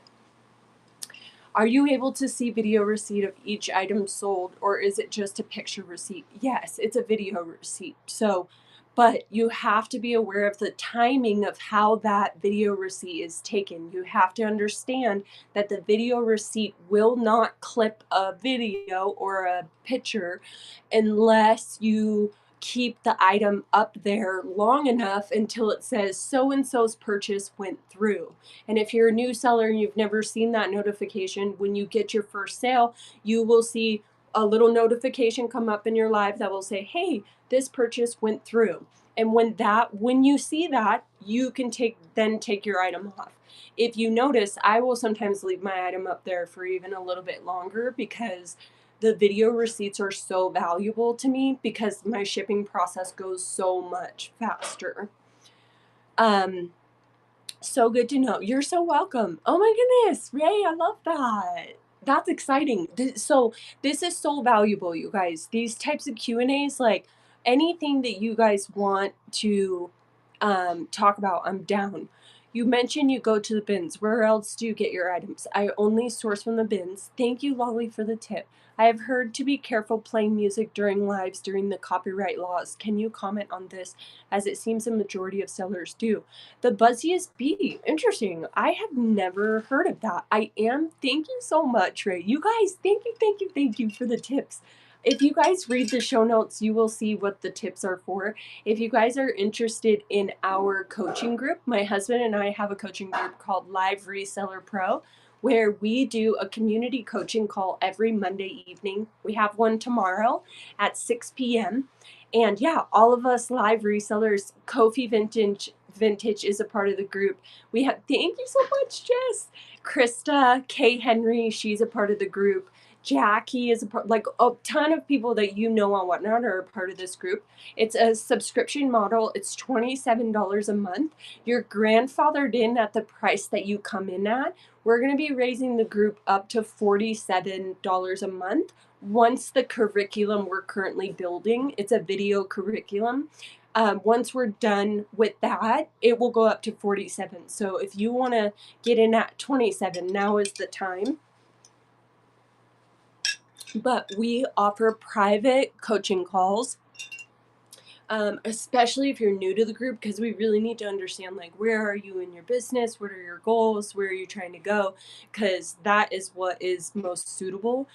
Are you able to see video receipt of each item sold, or is it just a picture receipt? Yes, it's a video receipt. So, but you have to be aware of the timing of how that video receipt is taken. You have to understand that the video receipt will not clip a video or a picture unless you keep the item up there long enough until it says so and so's purchase went through. And if you're a new seller and you've never seen that notification, when you get your first sale, you will see a little notification come up in your live that will say, hey, this purchase went through. And when you see that, you can take your item off. If you notice, I will sometimes leave my item up there for even a little bit longer because the video receipts are so valuable to me because my shipping process goes so much faster. So good to know. You're so welcome. Oh my goodness, Ray, I love that. That's exciting. So this is so valuable, you guys. These types of Q&As, like anything that you guys want to talk about, I'm down. You mentioned you go to the bins. Where else do you get your items? I only source from the bins. Thank you, Lolly, for the tip. I have heard to be careful playing music during lives during the copyright laws. Can you comment on this, as it seems a majority of sellers do? The buzziest bee. Interesting. I have never heard of that. I am. Thank you so much, Ray. You guys, thank you for the tips. If you guys read the show notes, you will see what the tips are for. If you guys are interested in our coaching group, my husband and I have a coaching group called Live Reseller Pro, where we do a community coaching call every Monday evening. We have one tomorrow at 6 p.m. And yeah, all of us live resellers, Kofi Vintage is a part of the group. We have, thank you so much, Jess. Krista, Kay Henry, she's a part of the group. Jackie is a part, like a ton of people that you know on Whatnot are a part of this group. It's a subscription model. It's $27 a month. You're grandfathered in at the price that you come in at. We're going to be raising the group up to $47 a month once the curriculum we're currently building, it's a video curriculum. Once we're done with that, it will go up to 47. So if you want to get in at 27, now is the time. But we offer private coaching calls, especially if you're new to the group, because we really need to understand, like, where are you in your business? What are your goals? Where are you trying to go? Because that is what is most suitable.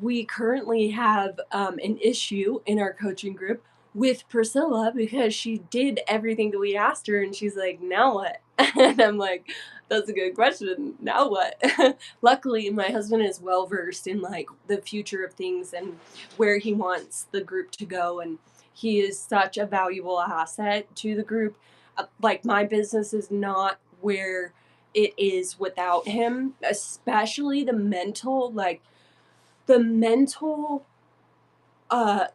We currently have an issue in our coaching group with Priscilla because she did everything that we asked her, and she's like, now what? And I'm like, that's a good question. Now what? Luckily, my husband is well versed in like the future of things and where he wants the group to go. And he is such a valuable asset to the group. Like, my business is not where it is without him, especially the mental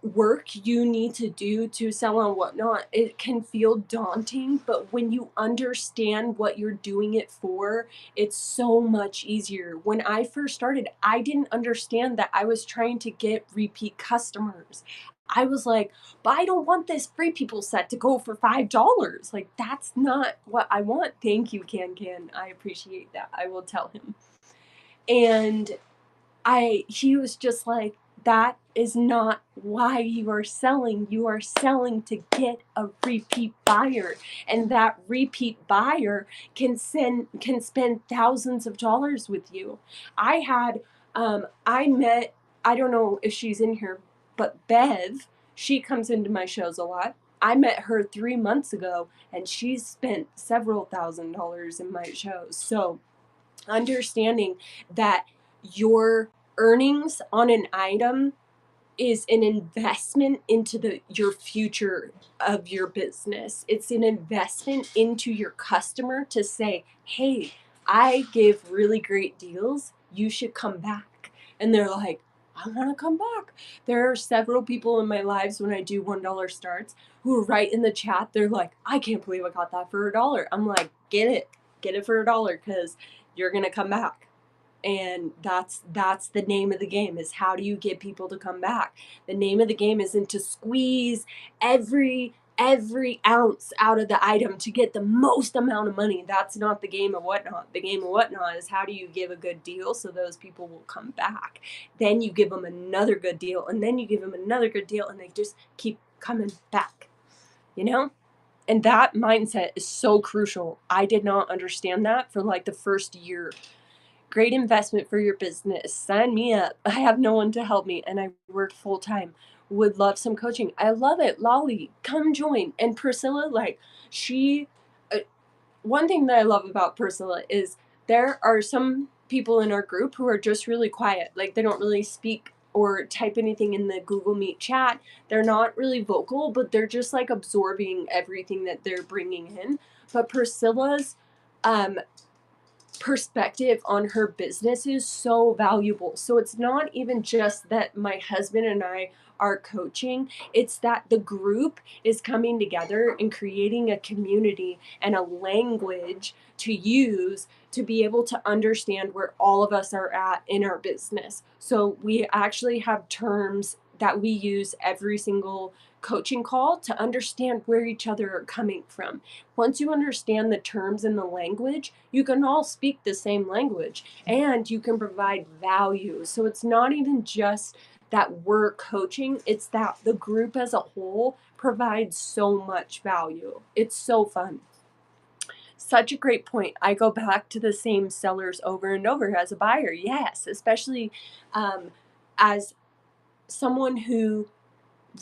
work you need to do to sell and whatnot. It can feel daunting, but when you understand what you're doing it for, it's so much easier. When I first started, I didn't understand that I was trying to get repeat customers. I was like, but I don't want this free people set to go for $5. Like, that's not what I want. Thank you, Can Can. I appreciate that. I will tell him. And he was just like, that is not why you are selling. You are selling to get a repeat buyer. And that repeat buyer can spend thousands of dollars with you. I met, I don't know if she's in here, but Bev, she comes into my shows a lot. I met her 3 months ago and she's spent several $1,000s in my shows. So understanding that your earnings on an item is an investment into your future of your business. It's an investment into your customer to say, hey, I give really great deals. You should come back. And they're like, I want to come back. There are several people in my lives when I do $1 starts who write in the chat, they're like, I can't believe I got that for $1. I'm like, get it for $1 because you're going to come back. And that's the name of the game, is how do you get people to come back? The name of the game isn't to squeeze every ounce out of the item to get the most amount of money. That's not the game of Whatnot. The game of Whatnot is how do you give a good deal so those people will come back. Then you give them another good deal, and then you give them another good deal, and they just keep coming back, you know? And that mindset is so crucial. I did not understand that for like the first year. Great investment for your business. Sign me up. I have no one to help me and I work full time. Would love some coaching. I love it. Lolly, come join. And Priscilla, like, one thing that I love about Priscilla is there are some people in our group who are just really quiet. Like, they don't really speak or type anything in the Google Meet chat. They're not really vocal, but they're just like absorbing everything that they're bringing in. But Priscilla's perspective on her business is so valuable. So it's not even just that my husband and I are coaching, it's that the group is coming together and creating a community and a language to use to be able to understand where all of us are at in our business. So we actually have terms that we use every single coaching call to understand where each other are coming from. Once you understand the terms and the language, you can all speak the same language and you can provide value. So it's not even just that we're coaching, it's that the group as a whole provides so much value. It's so fun. Such a great point. I go back to the same sellers over and over as a buyer. Yes, especially as someone who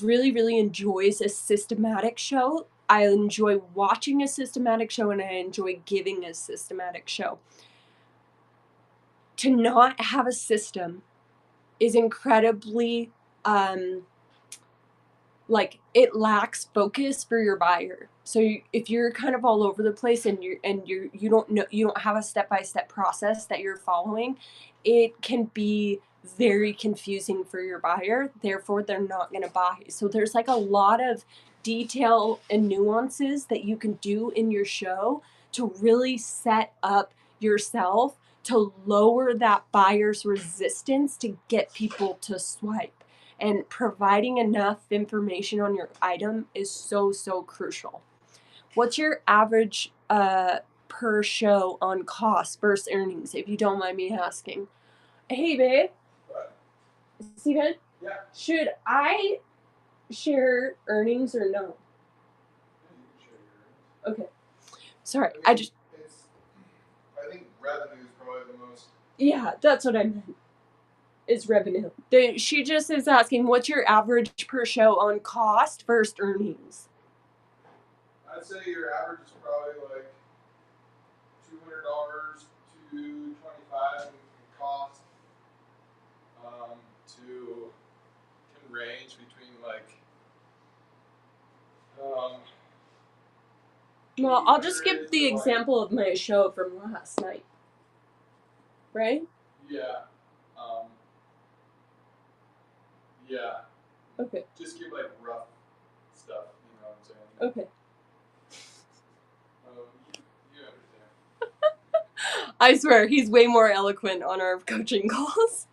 really, really enjoys a systematic show. I enjoy watching a systematic show and I enjoy giving a systematic show. To not have a system is incredibly, it lacks focus for your buyer. So if you're kind of all over the place and you don't have a step-by-step process that you're following, it can be very confusing for your buyer. Therefore, they're not going to buy. So there's like a lot of detail and nuances that you can do in your show to really set up yourself to lower that buyer's resistance to get people to swipe. And providing enough information on your item is so, so crucial. What's your average per show on cost versus earnings, if you don't mind me asking? Hey, babe. What? Steven? Yeah. Should I share earnings or no? Yeah, you can share your earnings. Okay. Sorry, I think revenue is probably the most. Yeah, that's what I meant. Is revenue. She just is asking, what's your average per show on cost versus earnings? I'd say your average is probably like to $25 in cost. Can range between like. Well, I'll just give the to, like, example of my show from last night, right? Yeah. Yeah. Okay. Just give like rough stuff. You know what I'm saying? Okay. You understand. I swear, he's way more eloquent on our coaching calls.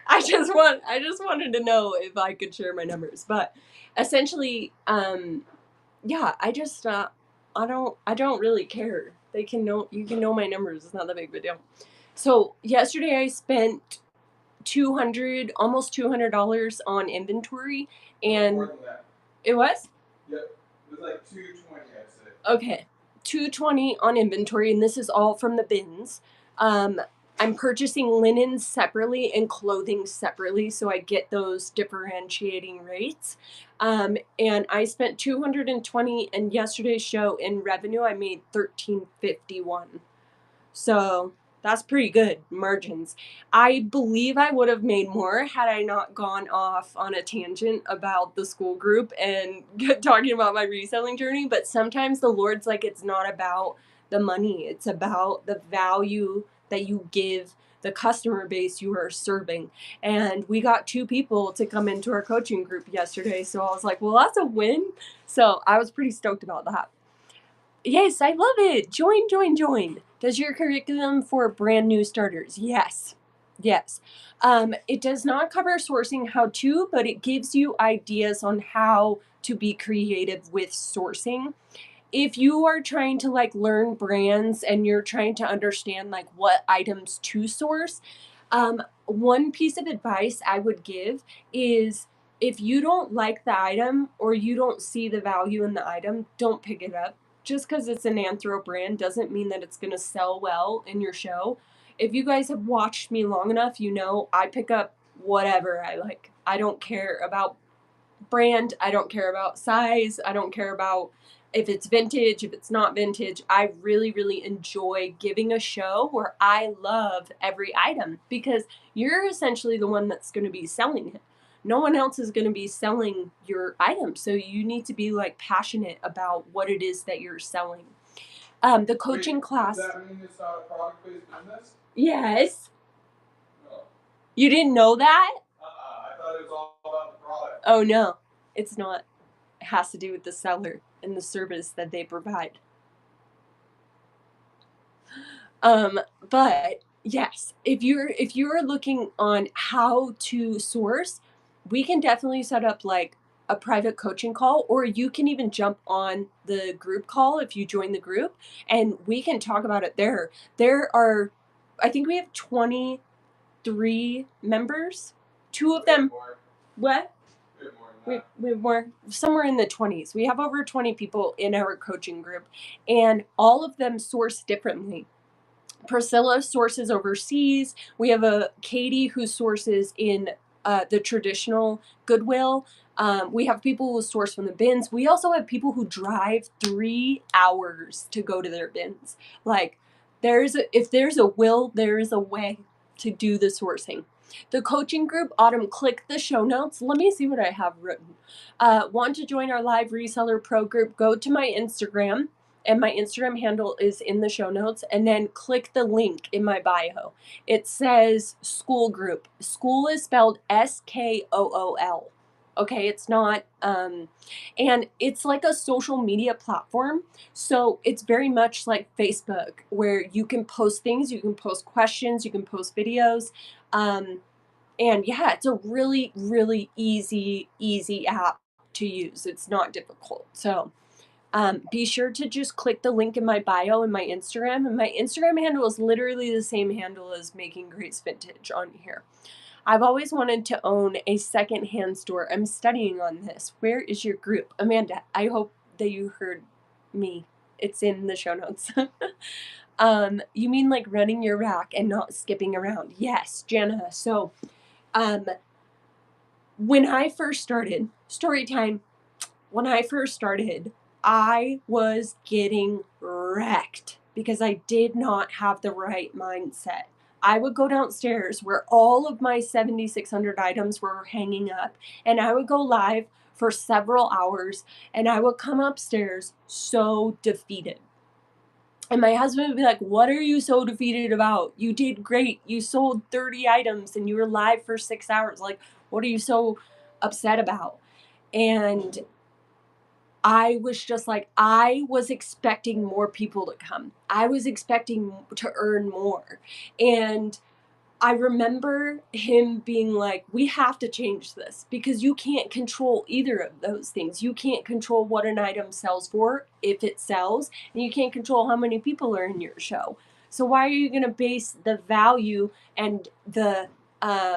I just wanted to know if I could share my numbers, but essentially, yeah, I don't really care. You can know my numbers. It's not that big of a deal. So yesterday I spent almost $200 on inventory, and More than that. it was? Yep. It was like 220, I'd say. Okay, $220 on inventory, and this is all from the bins. I'm purchasing linen separately and clothing separately, so I get those differentiating rates. And I spent $220, and yesterday's show in revenue I made $13.51. So that's pretty good margins. I believe I would have made more had I not gone off on a tangent about the school group and talking about my reselling journey. But sometimes the Lord's like, it's not about the money, it's about the value that you give the customer base you are serving. And we got 2 people to come into our coaching group yesterday. So I was like, well, that's a win. So I was pretty stoked about that. Yes, I love it. Join. Does your curriculum for brand new starters? Yes. It does not cover sourcing how to, but it gives you ideas on how to be creative with sourcing. If you are trying to like learn brands and you're trying to understand like what items to source, one piece of advice I would give is if you don't like the item or you don't see the value in the item, don't pick it up. Just because it's an Anthro brand doesn't mean that it's going to sell well in your show. If you guys have watched me long enough, you know I pick up whatever I like. I don't care about brand. I don't care about size. I don't care about if it's vintage, if it's not vintage. I really, really enjoy giving a show where I love every item because you're essentially the one that's going to be selling it. No one else is going to be selling your item. So you need to be like passionate about what it is that you're selling. The coaching class. Does that mean it's not a product-based business? Yes. No. You didn't know that? I thought it was all about the product. Oh, no, it's not. It has to do with the seller and the service that they provide. But yes, if you're looking on how to source, we can definitely set up like a private coaching call, or you can even jump on the group call if you join the group, and we can talk about it there. I think we have 23 members. 2 of them. What? We have more, somewhere in the 20s. We have over 20 people in our coaching group, and all of them source differently. Priscilla sources overseas. We have a Katie who sources in the traditional Goodwill. We have people who source from the bins. We also have people who drive 3 hours to go to their bins. Like, if there's a will, there is a way to do the sourcing. The coaching group, Autumn, click the show notes. Let me see what I have written. Want to join our live reseller pro group? Go to my Instagram, and my Instagram handle is in the show notes, and then click the link in my bio. It says school group. School is spelled SKOOL. Okay, it's not, and it's like a social media platform. So it's very much like Facebook, where you can post things, you can post questions, you can post videos. And yeah, it's a really, really easy app to use. It's not difficult. So be sure to just click the link in my bio in my Instagram. And my Instagram handle is literally the same handle as Making Grace Vintage on here. I've always wanted to own a secondhand store. I'm studying on this. Where is your group? Amanda, I hope that you heard me. It's in the show notes. You mean like running your rack and not skipping around? Yes, Jana. So, when I first started, story time, when I first started, I was getting wrecked. because I did not have the right mindset. I would go downstairs where all of my 7,600 items were hanging up, and I would go live for several hours, and I would come upstairs so defeated. And my husband would be like, "What are you so defeated about? You did great. You sold 30 items and you were live for 6 hours. Like, what are you so upset about?" And I was just like, I was expecting more people to come. I was expecting to earn more. And I remember him being like, "We have to change this because you can't control either of those things. You can't control what an item sells for, if it sells, and you can't control how many people are in your show. So why are you going to base the value and why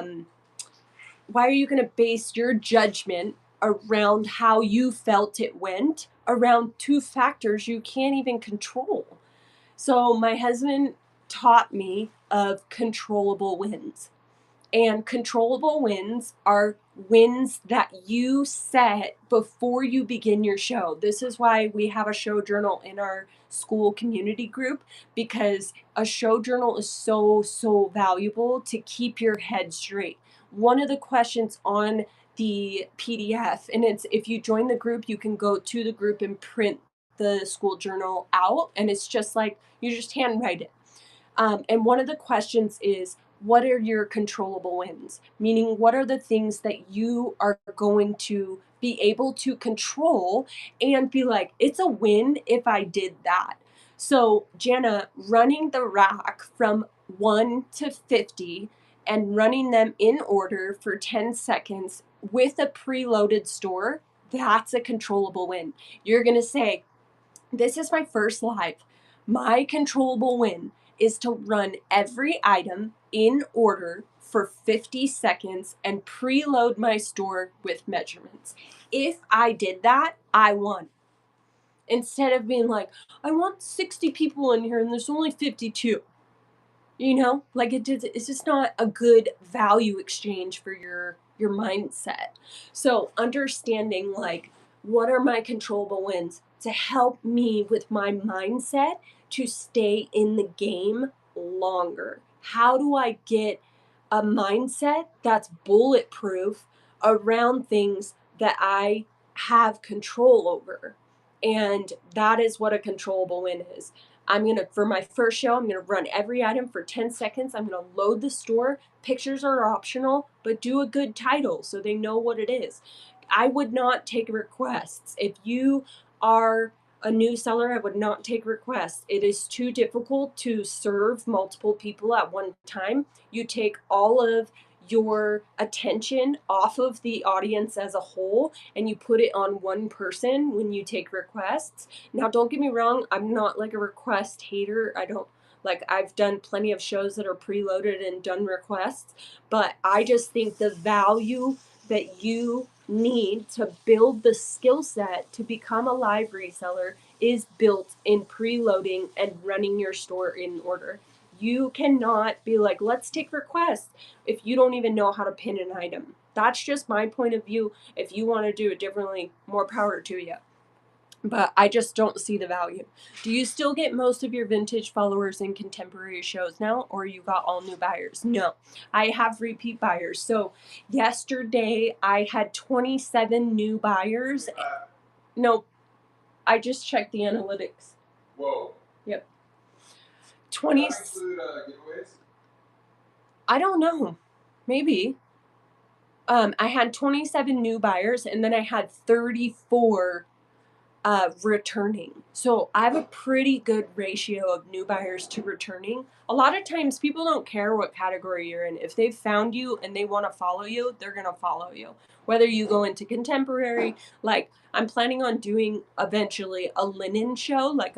are you going to base your judgment around how you felt it went around two factors you can't even control?" So my husband taught me of controllable wins. And controllable wins are wins that you set before you begin your show. This is why we have a show journal in our school community group, because a show journal is so, so valuable to keep your head straight. One of the questions on the PDF, and it's if you join the group, you can go to the group and print the school journal out, and it's just like you just handwrite it. And one of the questions is, what are your controllable wins? Meaning, what are the things that you are going to be able to control and be like, it's a win if I did that. So, Jana, running the rack from 1 to 50 and running them in order for 10 seconds with a preloaded store, that's a controllable win. You're going to say, "This is my first live. My controllable win is to run every item in order for 50 seconds and preload my store with measurements. If I did that, I won." Instead of being like, "I want 60 people in here and there's only 52." Like it's just not a good value exchange for your mindset. So understanding, like, what are my controllable wins to help me with my mindset to stay in the game longer. How do I get a mindset that's bulletproof around things that I have control over? And that is what a controllable win is. For my first show, I'm gonna run every item for 10 seconds. I'm gonna load the store. Pictures are optional, but do a good title so they know what it is. I would not take requests. If you are a new seller, I would not take requests. It is too difficult to serve multiple people at one time. You take all of your attention off of the audience as a whole and you put it on one person when you take requests. Now, don't get me wrong, I'm not like a request hater. I've done plenty of shows that are preloaded and done requests, but I just think the value that you need to build the skill set to become a live reseller is built in preloading and running your store in order. You cannot be like, "Let's take requests," if you don't even know how to pin an item. That's just my point of view. If you want to do it differently, more power to you. But I just don't see the value. Do you still get most of your vintage followers in contemporary shows now, or you got all new buyers? No, I have repeat buyers. So yesterday I had 27 new buyers. No, I just checked the analytics. Whoa. Yep. Does 20. that include giveaways? I don't know. Maybe. I had 27 new buyers, and then I had 34 returning. So I have a pretty good ratio of new buyers to returning. A lot of times people don't care what category you're in. If they've found you and they want to follow you, they're going to follow you. Whether you go into contemporary, like I'm planning on doing eventually a linen show, like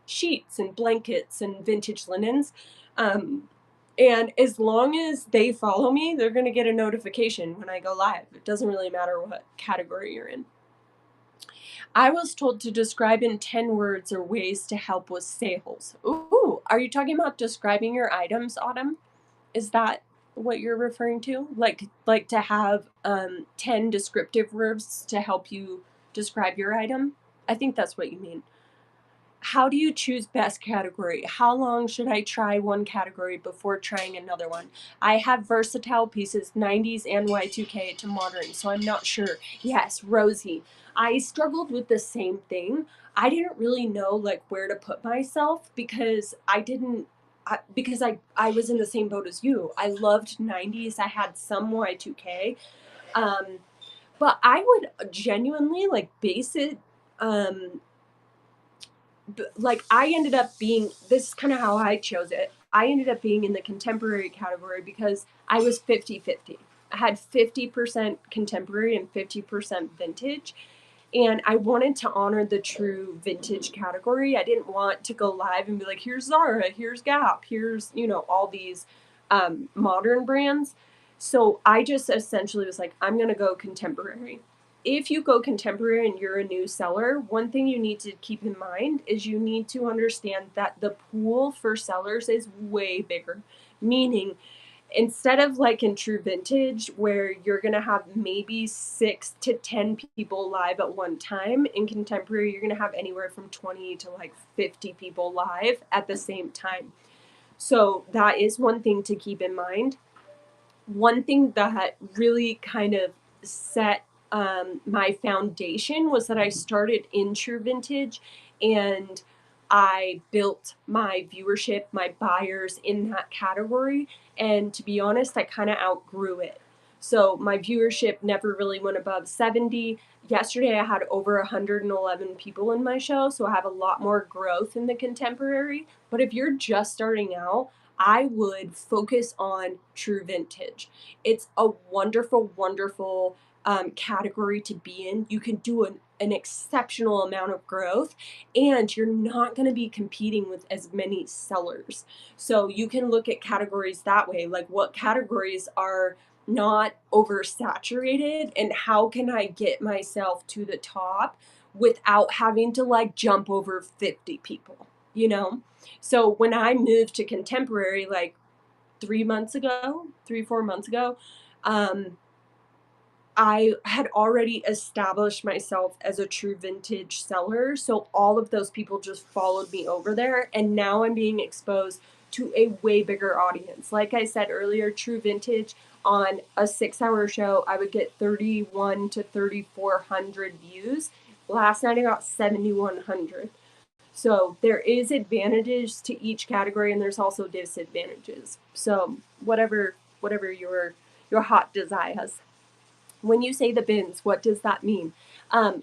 sheets and blankets and vintage linens. And as long as they follow me, they're going to get a notification when I go live. It doesn't really matter what category you're in. I was told to describe in 10 words or ways to help with sales. Ooh, are you talking about describing your items, Autumn? Is that what you're referring to? Like to have 10 descriptive words to help you describe your item? I think that's what you mean. how do you choose best category? How long should I try one category before trying another one? I have versatile pieces, 90s and Y2K to modern, so I'm not sure. Yes, Rosie. I struggled with the same thing. I didn't really know like where to put myself because I was in the same boat as you. I loved 90s. I had some Y2K. Um, but I would genuinely like base it um like I ended up being, this is kind of how I chose it. I ended up being in the contemporary category because I was 50-50. I had 50% contemporary and 50% vintage. And I wanted to honor the true vintage category. I didn't want to go live and be like, here's Zara, here's Gap, here's, all these modern brands. So I just essentially was like, I'm going to go contemporary. If you go contemporary and you're a new seller, one thing you need to keep in mind is you need to understand that the pool for sellers is way bigger. Meaning, instead of like in true vintage where you're going to have maybe 6 to 10 people live at one time, in contemporary you're going to have anywhere from 20 to like 50 people live at the same time. So that is one thing to keep in mind. One thing that really kind of set my foundation was that I started in true vintage, and I built my viewership, my buyers in that category. And to be honest, I kind of outgrew it. So my viewership never really went above 70. Yesterday, I had over 111 people in my show, so I have a lot more growth in the contemporary. But if you're just starting out, I would focus on true vintage. It's a wonderful, wonderful category to be in. You can do an exceptional amount of growth, and you're not going to be competing with as many sellers. So you can look at categories that way, like what categories are not oversaturated and how can I get myself to the top without having to like jump over 50 people, you know? So when I moved to contemporary, like 4 months ago, um, I had already established myself as a true vintage seller. So all of those people just followed me over there. And now I'm being exposed to a way bigger audience. Like I said earlier, true vintage on a 6-hour show, I would get 31 to 3,400 views. Last night I got 7,100. So there is advantages to each category, and there's also disadvantages. So whatever your hot desires. When you say the bins, what does that mean?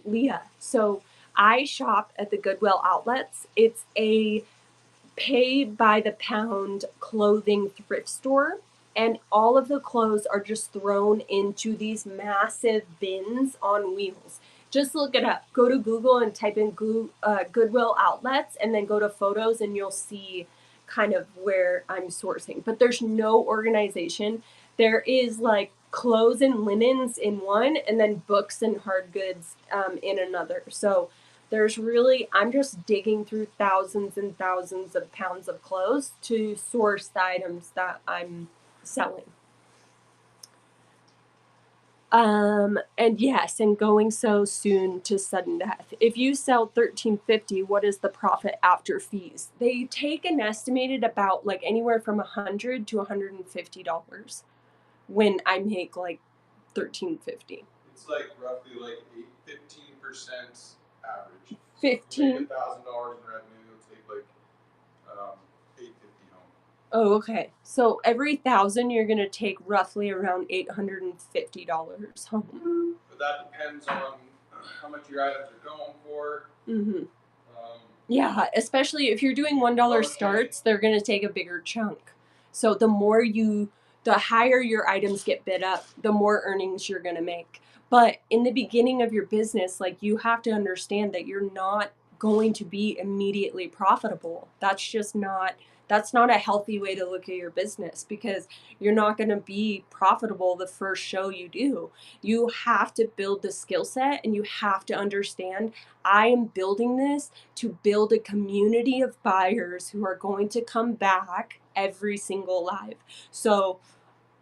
Leah, so I shop at the Goodwill outlets. It's a pay by the pound clothing thrift store, and all of the clothes are just thrown into these massive bins on wheels. Just look it up. Go to Google and type in Goodwill outlets, and then go to photos, and you'll see kind of where I'm sourcing. But there's no organization. There is like clothes and linens in one, and then books and hard goods in another. So I'm just digging through thousands and thousands of pounds of clothes to source the items that I'm selling. And yes, and going so soon to sudden death. If you sell $13.50, what is the profit after fees? They take an estimated about like anywhere from $100 to $150 when I make like $13.50. It's like roughly like 15% average. 15. $1,000 in revenue, you'll take like $850 home. Oh, okay. So every 1,000, you're gonna take roughly around $850 home. But that depends on how much your items are going for. Mm-hmm. Yeah, especially if you're doing $1 starts, they're gonna take a bigger chunk. So the higher your items get bid up, the more earnings you're gonna make. But in the beginning of your business, like you have to understand that you're not going to be immediately profitable. That's not a healthy way to look at your business, because you're not going to be profitable the first show you do. You have to build the skill set, and you have to understand I am building this to build a community of buyers who are going to come back every single live. So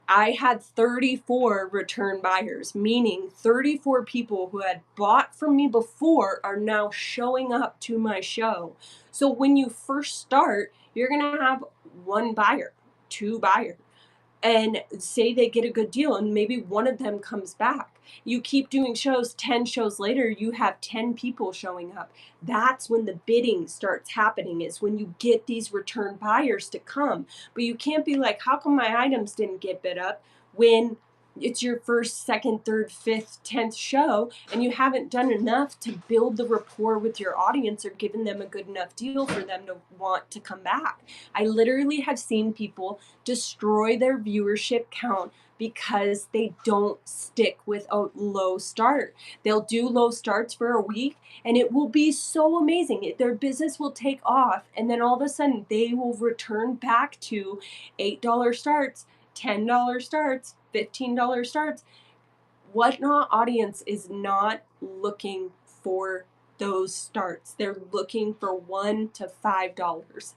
I had 34 return buyers, meaning 34 people who had bought from me before are now showing up to my show. So when you first start, you're going to have one buyer, two buyers, and say they get a good deal and maybe one of them comes back. You keep doing shows, 10 shows later, you have 10 people showing up. That's when the bidding starts happening, is when you get these return buyers to come. But you can't be like, how come my items didn't get bid up when it's your first, second, third, fifth, 10th show and you haven't done enough to build the rapport with your audience or given them a good enough deal for them to want to come back. I literally have seen people destroy their viewership count because they don't stick with a low start. They'll do low starts for a week and it will be so amazing. Their business will take off and then all of a sudden they will return back to $8 starts, $10 starts, $15 starts. Whatnot audience is not looking for those starts. They're looking for $1 to $5.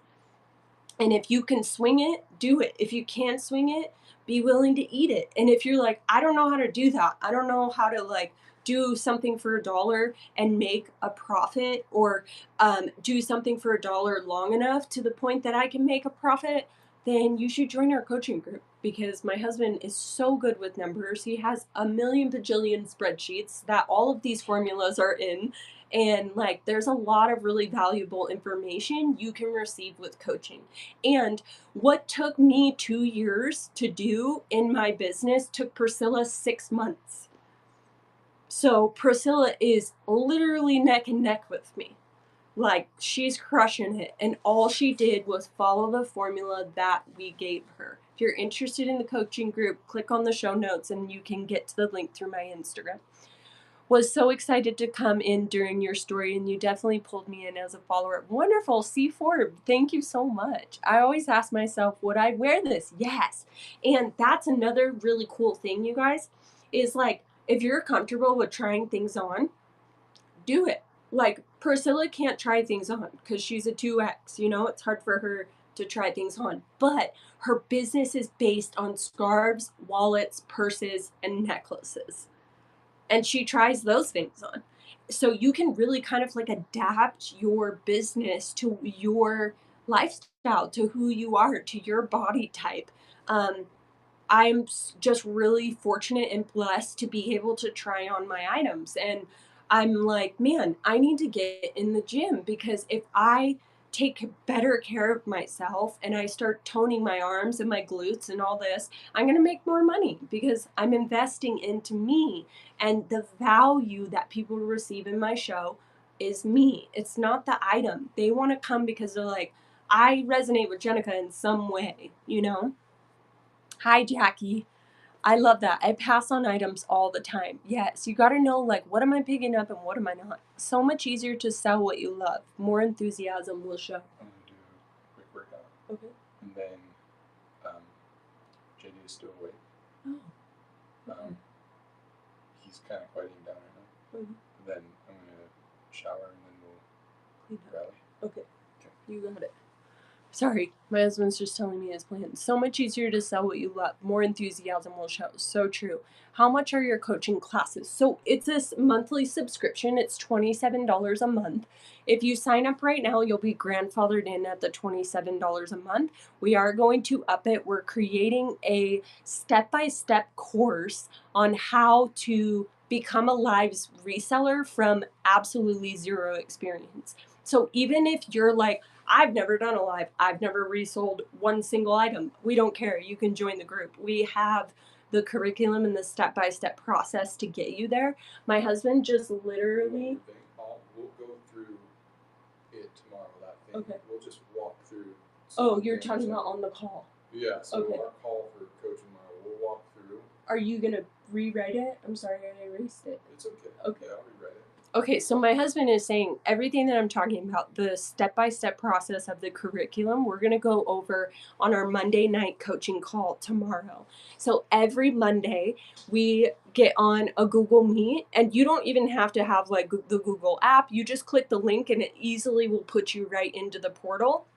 And if you can swing it, do it. If you can't swing it, be willing to eat it. And if you're like, I don't know how to do that, I don't know how to like do something for $1 and make a profit, or do something for $1 long enough to the point that I can make a profit, then you should join our coaching group, because my husband is so good with numbers. He has a million bajillion spreadsheets that all of these formulas are in. And like, there's a lot of really valuable information you can receive with coaching. And what took me 2 years to do in my business took Priscilla 6 months. So Priscilla is literally neck and neck with me. Like, she's crushing it. And all she did was follow the formula that we gave her. If you're interested in the coaching group, click on the show notes and you can get to the link through my Instagram. Was so excited to come in during your story, and you definitely pulled me in as a follower. Wonderful. C4, thank you so much. I always ask myself, would I wear this? Yes. And that's another really cool thing, you guys, is like, if you're comfortable with trying things on, do it. Like, Priscilla can't try things on because she's a 2X, you know, it's hard for her to try things on. But her business is based on scarves, wallets, purses, and necklaces. And she tries those things on. So you can really kind of like adapt your business to your lifestyle, to who you are, to your body type. I'm just really fortunate and blessed to be able to try on my items. And I'm like, man, I need to get in the gym, because if I take better care of myself and I start toning my arms and my glutes and all this, I'm going to make more money because I'm investing into me. And the value that people receive in my show is me. It's not the item. They want to come because they're like, I resonate with Jenica in some way, you know? Hi, Jackie. I love that. I pass on items all the time. Yes, you got to know, like, what am I picking up and what am I not? So much easier to sell what you love. More enthusiasm will show. I'm gonna do a quick workout, Okay. and then JD is still awake. Oh. He's kind of quieting down right now. Mhm. Then I'm gonna shower, and then we'll Clean up. rally. Okay. You got it. Sorry, my husband's just telling me his plan. So much easier to sell what you love. More enthusiasm will show. So true. How much are your coaching classes? So it's this monthly subscription. It's $27 a month. If you sign up right now, you'll be grandfathered in at the $27 a month. We are going to up it. We're creating a step-by-step course on how to become a lives reseller from absolutely zero experience. So even if you're like, I've never done a live, I've never resold one single item, we don't care. You can join the group. We have the curriculum and the step-by-step process to get you there. My husband just literally... We'll go through it tomorrow, that thing. Okay. We'll just walk through. Oh, you're talking about on the call. Yeah, so Okay. our call for coaching tomorrow, we'll walk through. Are you going to rewrite it? I'm sorry, I erased it. It's okay. Okay. Yeah, I'll rewrite it. Okay, so my husband is saying everything that I'm talking about, the step-by-step process of the curriculum, we're going to go over on our Monday night coaching call tomorrow. So every Monday we get on a Google Meet, and you don't even have to have like the Google app. You just click the link and it easily will put you right into the portal.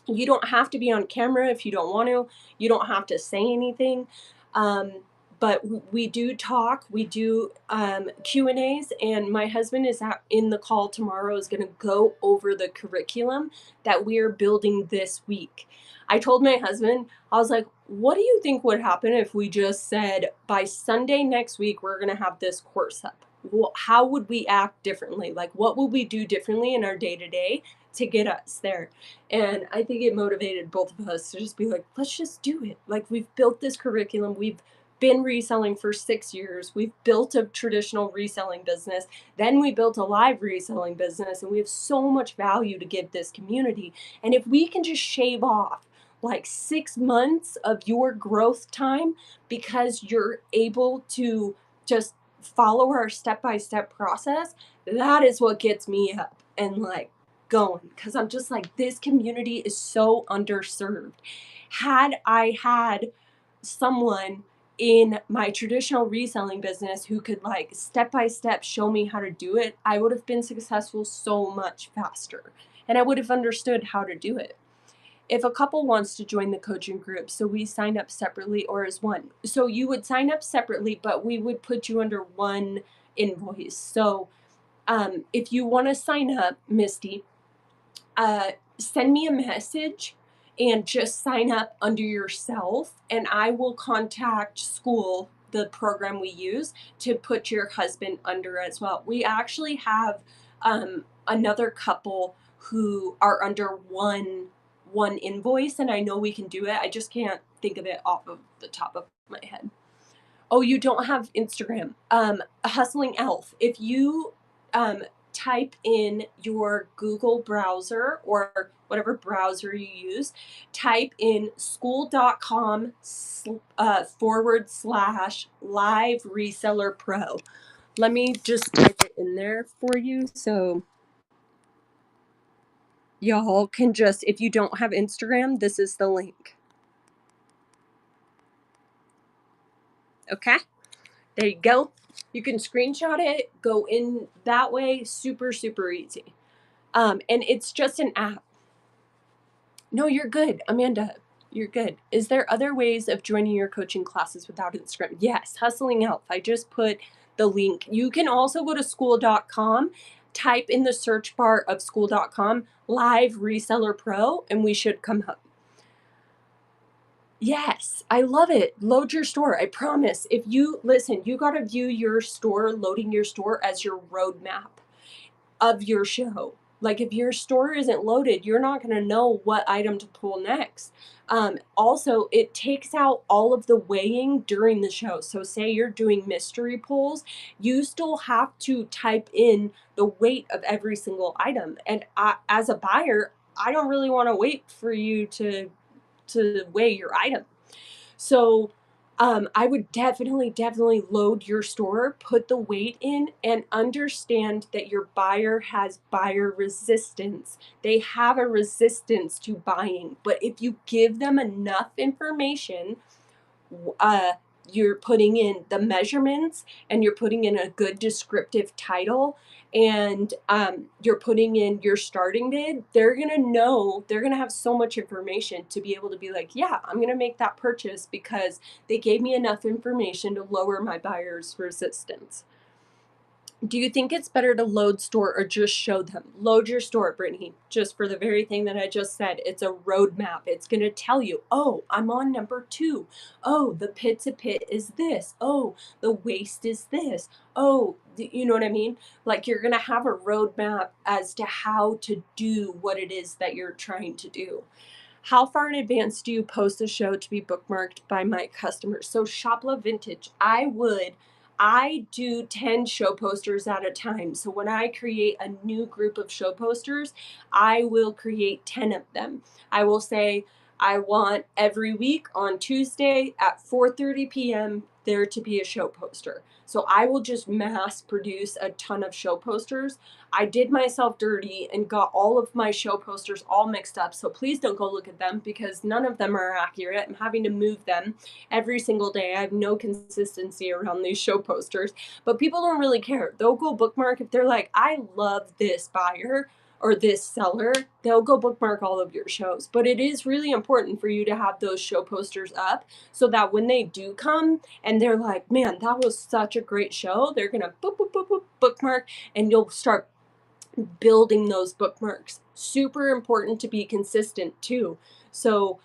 You don't have to be on camera if you don't want to. You don't have to say anything. But we do talk, we do Q&As, and my husband is in the call tomorrow, is going to go over the curriculum that we are building this week. I told my husband, I was like, what do you think would happen if we just said by Sunday next week, we're going to have this course up? Well, how would we act differently? Like, what would we do differently in our day-to-day to get us there? And I think it motivated both of us to just be like, let's just do it. Like, we've built this curriculum. We've been reselling for 6 years. We've built a traditional reselling business. Then we built a live reselling business, and we have so much value to give this community. And if we can just shave off like 6 months of your growth time because you're able to just follow our step-by-step process, that is what gets me up and like going, because I'm just like, this community is so underserved. Had I had someone in my traditional reselling business who could like step by step show me how to do it, I would have been successful so much faster, and I would have understood how to do it. If a couple wants to join the coaching group, so we sign up separately or as one. So you would sign up separately, but we would put you under one invoice. So if you want to sign up, Misty, send me a message and just sign up under yourself, and I will contact school, the program we use, to put your husband under as well. We actually have another couple who are under one invoice, and I know we can do it. I just can't think of it off of the top of my head. Oh, you don't have Instagram. Hustling Elf. If you type in your Google browser or whatever browser you use, type in school.com /live reseller pro. Let me just type it in there for you so y'all can just, if you don't have Instagram, this is the link. Okay, there you go. You can screenshot it, go in that way, super, super easy. And it's just an app. No, you're good, Amanda. You're good. Is there other ways of joining your coaching classes without Instagram? Yes, Hustling Elf. I just put the link. You can also go to school.com, type in the search bar of school.com, Live Reseller Pro, and we should come up. Yes, I love it. Load your store. I promise. If you listen, you got to view your store, loading your store as your roadmap of your show. Like, if your store isn't loaded, you're not going to know what item to pull next. Also, it takes out all of the weighing during the show. So say you're doing mystery pulls, you still have to type in the weight of every single item. And as a buyer, I don't really want to wait for you to weigh your item. So I would definitely load your store, put the weight in, and understand that your buyer has buyer resistance. They have a resistance to buying, but if you give them enough information, you're putting in the measurements, and you're putting in a good descriptive title, and you're putting in your starting bid, they're going to know, they're going to have so much information to be able to be like, yeah, I'm going to make that purchase because they gave me enough information to lower my buyer's resistance. Do you think it's better to load store or just show them? Load your store, Brittany, just for the very thing that I just said. It's a roadmap. It's going to tell you, oh, I'm on number 2. Oh, the pit to pit is this. Oh, the waist is this. Oh, you know what I mean? Like, you're going to have a roadmap as to how to do what it is that you're trying to do. How far in advance do you post a show to be bookmarked by my customers? So Shopla Vintage, I do 10 show posters at a time. So when I create a new group of show posters, I will create 10 of them. I will say, I want every week on Tuesday at 4:30 p.m. there to be a show poster. So I will just mass produce a ton of show posters. I did myself dirty and got all of my show posters all mixed up. So please don't go look at them because none of them are accurate. I'm having to move them every single day. I have no consistency around these show posters, but people don't really care. They'll go bookmark if they're like, I love this buyer, or this seller, they'll go bookmark all of your shows. But it is really important for you to have those show posters up so that when they do come and they're like, man, that was such a great show, they're going to bookmark, and you'll start building those bookmarks. Super important to be consistent too. So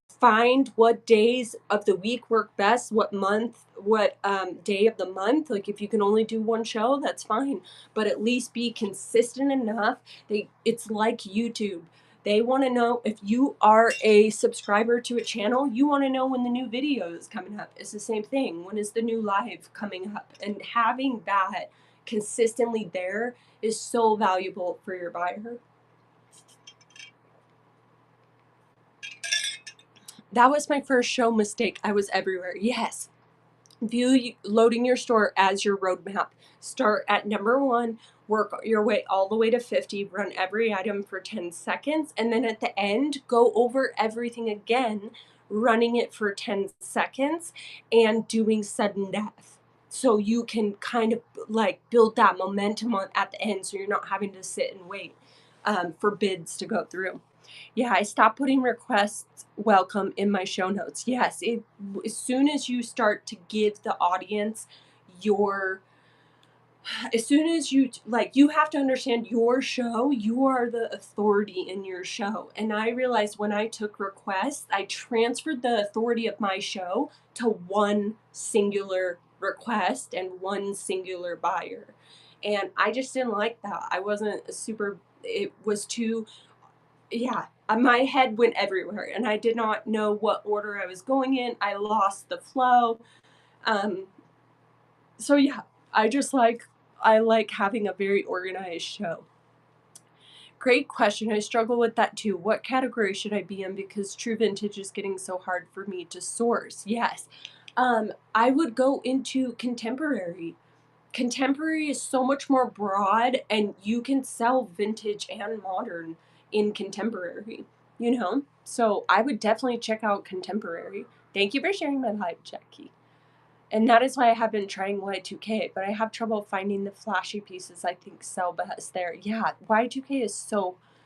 find what days of the week work best, what month, what day of the month. Like if you can only do one show, that's fine, but at least be consistent enough. It's like YouTube. They want to know, if you are a subscriber to a channel, you want to know when the new video is coming up. It's the same thing. When is the new live coming up? And having that consistently there is so valuable for your buyer. That was my first show mistake. I was everywhere. Yes. View loading your store as your roadmap. Start at number 1, work your way all the way to 50, run every item for 10 seconds, and then at the end, go over everything again, running it for 10 seconds and doing sudden death. So you can kind of like build that momentum at the end so you're not having to sit and wait for bids to go through. Yeah, I stopped putting requests welcome in my show notes. Yes, as soon as you start to give the audience your, as soon as you, like, you have to understand your show, you are the authority in your show. And I realized when I took requests, I transferred the authority of my show to one singular request and one singular buyer. And I just didn't like that. I wasn't super, it was too, yeah, my head went everywhere and I did not know what order I was going in. I lost the flow. So yeah, I like having a very organized show. Great question. I struggle with that too. What category should I be in, because true vintage is getting so hard for me to source? Yes. I would go into contemporary. Contemporary is so much more broad, and you can sell vintage and modern in contemporary, you know? So I would definitely check out contemporary. Thank you for sharing that hype, Jackie. And that is why I have been trying Y2K, but I have trouble finding the flashy pieces I think sell best there. Yeah, Y2K is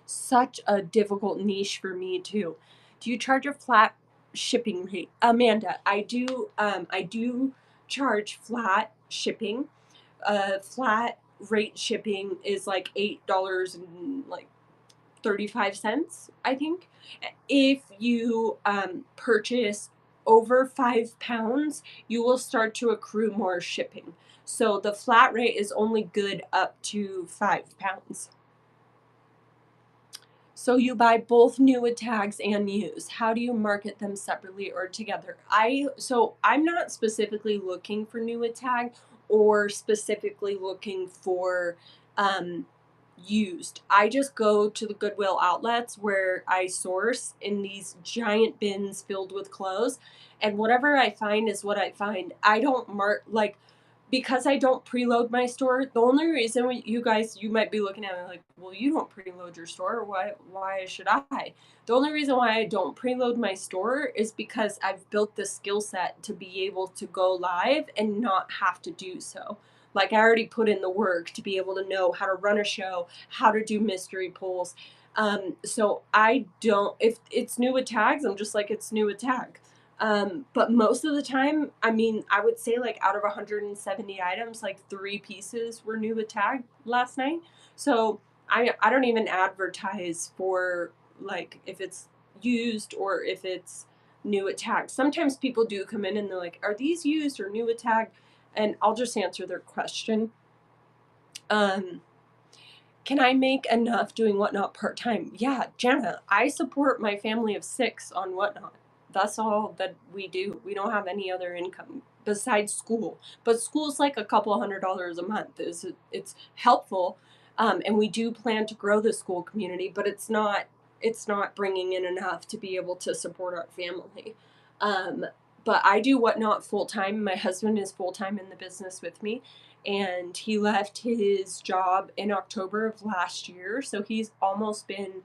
such a difficult niche for me too. Do you charge a flat shipping rate? Amanda, I do charge flat shipping. Flat rate shipping is like $8 and like 35 cents, I think. If you purchase over 5 pounds, you will start to accrue more shipping. So the flat rate is only good up to 5 pounds. So you buy both new tags and used. How do you market them separately or together? I'm not specifically looking for new tag or specifically looking for used. I just go to the Goodwill outlets where I source in these giant bins filled with clothes, and whatever I find is what I find. I don't because I don't preload my store. The only reason you might be looking at me like, well, you don't preload your store. Why should I? The only reason why I don't preload my store is because I've built the skill set to be able to go live and not have to do so. Like, I already put in the work to be able to know how to run a show, how to do mystery pulls. So I don't, if it's new with tags, I'm just like, it's new with tag. But most of the time, I mean, I would say like out of 170 items, like 3 pieces were new with tag last night. So I don't even advertise for like if it's used or if it's new with tag. Sometimes people do come in and they're like, are these used or new with tag? And I'll just answer their question. Can I make enough doing Whatnot part-time? Yeah, Jana, I support my family of 6 on Whatnot. That's all that we do. We don't have any other income besides school. But school's like a couple $100 a month. It's helpful, and we do plan to grow the school community, but it's not bringing in enough to be able to support our family. But I do Whatnot full-time. My husband is full-time in the business with me, and he left his job in October of last year. So he's almost been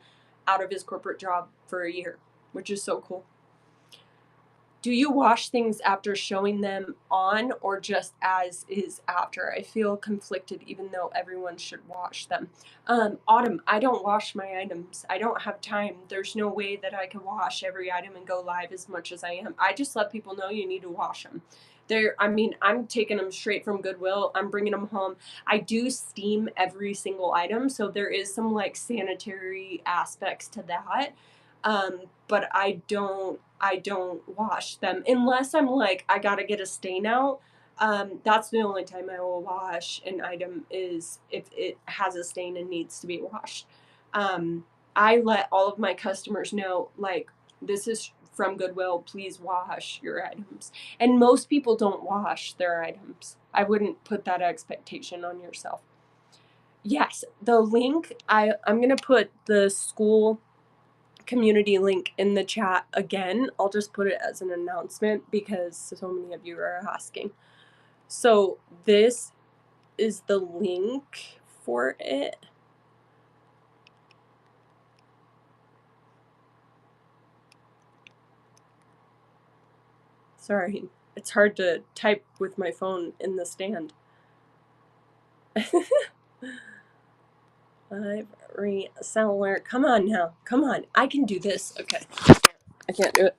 out of his corporate job for a year, which is so cool. Do you wash things after showing them on or just as is after? I feel conflicted even though everyone should wash them. Autumn, I don't wash my items. I don't have time. There's no way that I can wash every item and go live as much as I am. I just let people know you need to wash them. I'm taking them straight from Goodwill. I'm bringing them home. I do steam every single item, so there is some like sanitary aspects to that. But I don't wash them unless I'm like I gotta get a stain out. That's the only time I will wash an item is if it has a stain and needs to be washed. I let all of my customers know like this is from Goodwill, please wash your items. And most people don't wash their items. I wouldn't put that expectation on yourself. Yes, the link I'm gonna put the school community link in the chat again. I'll just put it as an announcement because so many of you are asking. So this is the link for it. Sorry, it's hard to type with my phone in the stand. Live reseller. Come on now. Come on. I can do this. Okay. I can't do it.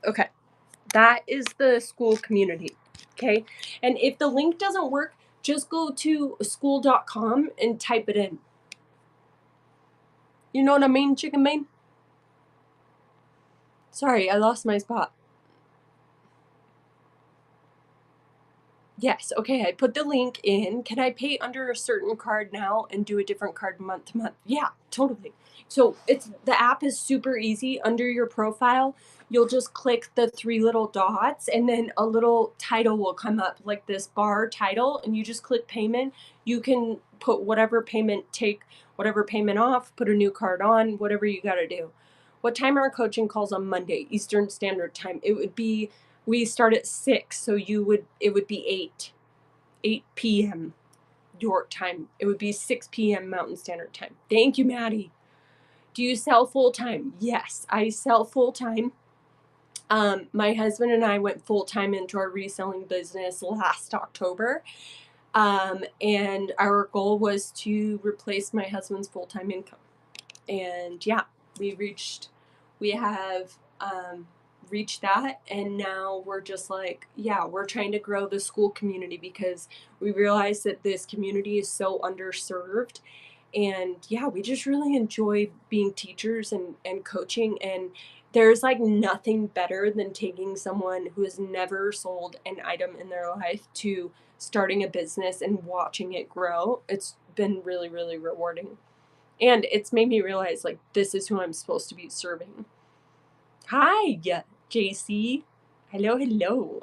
Okay. That is the school community. Okay. And if the link doesn't work, just go to school.com and type it in. You know what I mean, Chicken Bane? Sorry, I lost my spot. Yes, okay, I put the link in. Can I pay under a certain card now and do a different card month to month? Yeah, totally. So the app is super easy. Under your profile, you'll just click the 3 little dots and then a little title will come up like this bar title and you just click payment. You can put whatever payment, take whatever payment off, put a new card on, whatever you got to do. What time are our coaching calls on Monday, Eastern Standard Time? It would be we start at 6, so it would be 8 p.m. York time. It would be 6 p.m. Mountain Standard Time. Thank you, Maddie. Do you sell full time? Yes, I sell full time. My husband and I went full time into our reselling business last October. And our goal was to replace my husband's full time income. And yeah, we have reached that, and now we're just like, yeah, we're trying to grow the school community because we realize that this community is so underserved. And yeah, we just really enjoy being teachers and coaching, and there's like nothing better than taking someone who has never sold an item in their life to starting a business and watching it grow. It's been really, really rewarding. And it's made me realize like this is who I'm supposed to be serving. Hi, JC. Hello, hello.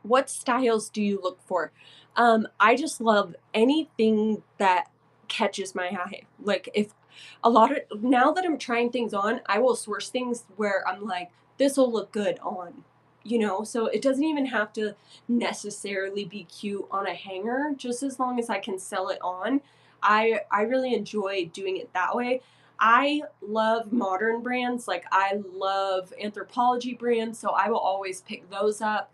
What styles do you look for? I just love anything that catches my eye. Like if now that I'm trying things on, I will source things where I'm like, this will look good on, so it doesn't even have to necessarily be cute on a hanger, just as long as I can sell it on. I really enjoy doing it that way. I love modern brands, like I love Anthropologie brands, so I will always pick those up.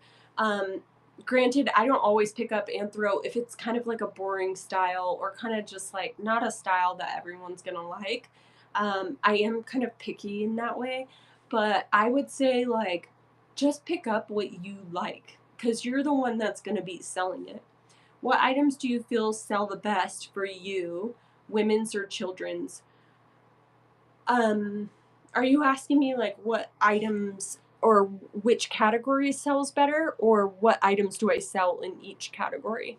Granted, I don't always pick up Anthro if it's kind of like a boring style or kind of just like not a style that everyone's gonna like. I am kind of picky in that way, but I would say like just pick up what you like because you're the one that's gonna be selling it. What items do you feel sell the best for you, women's or children's? Are you asking me like what items or which category sells better, or what items do I sell in each category?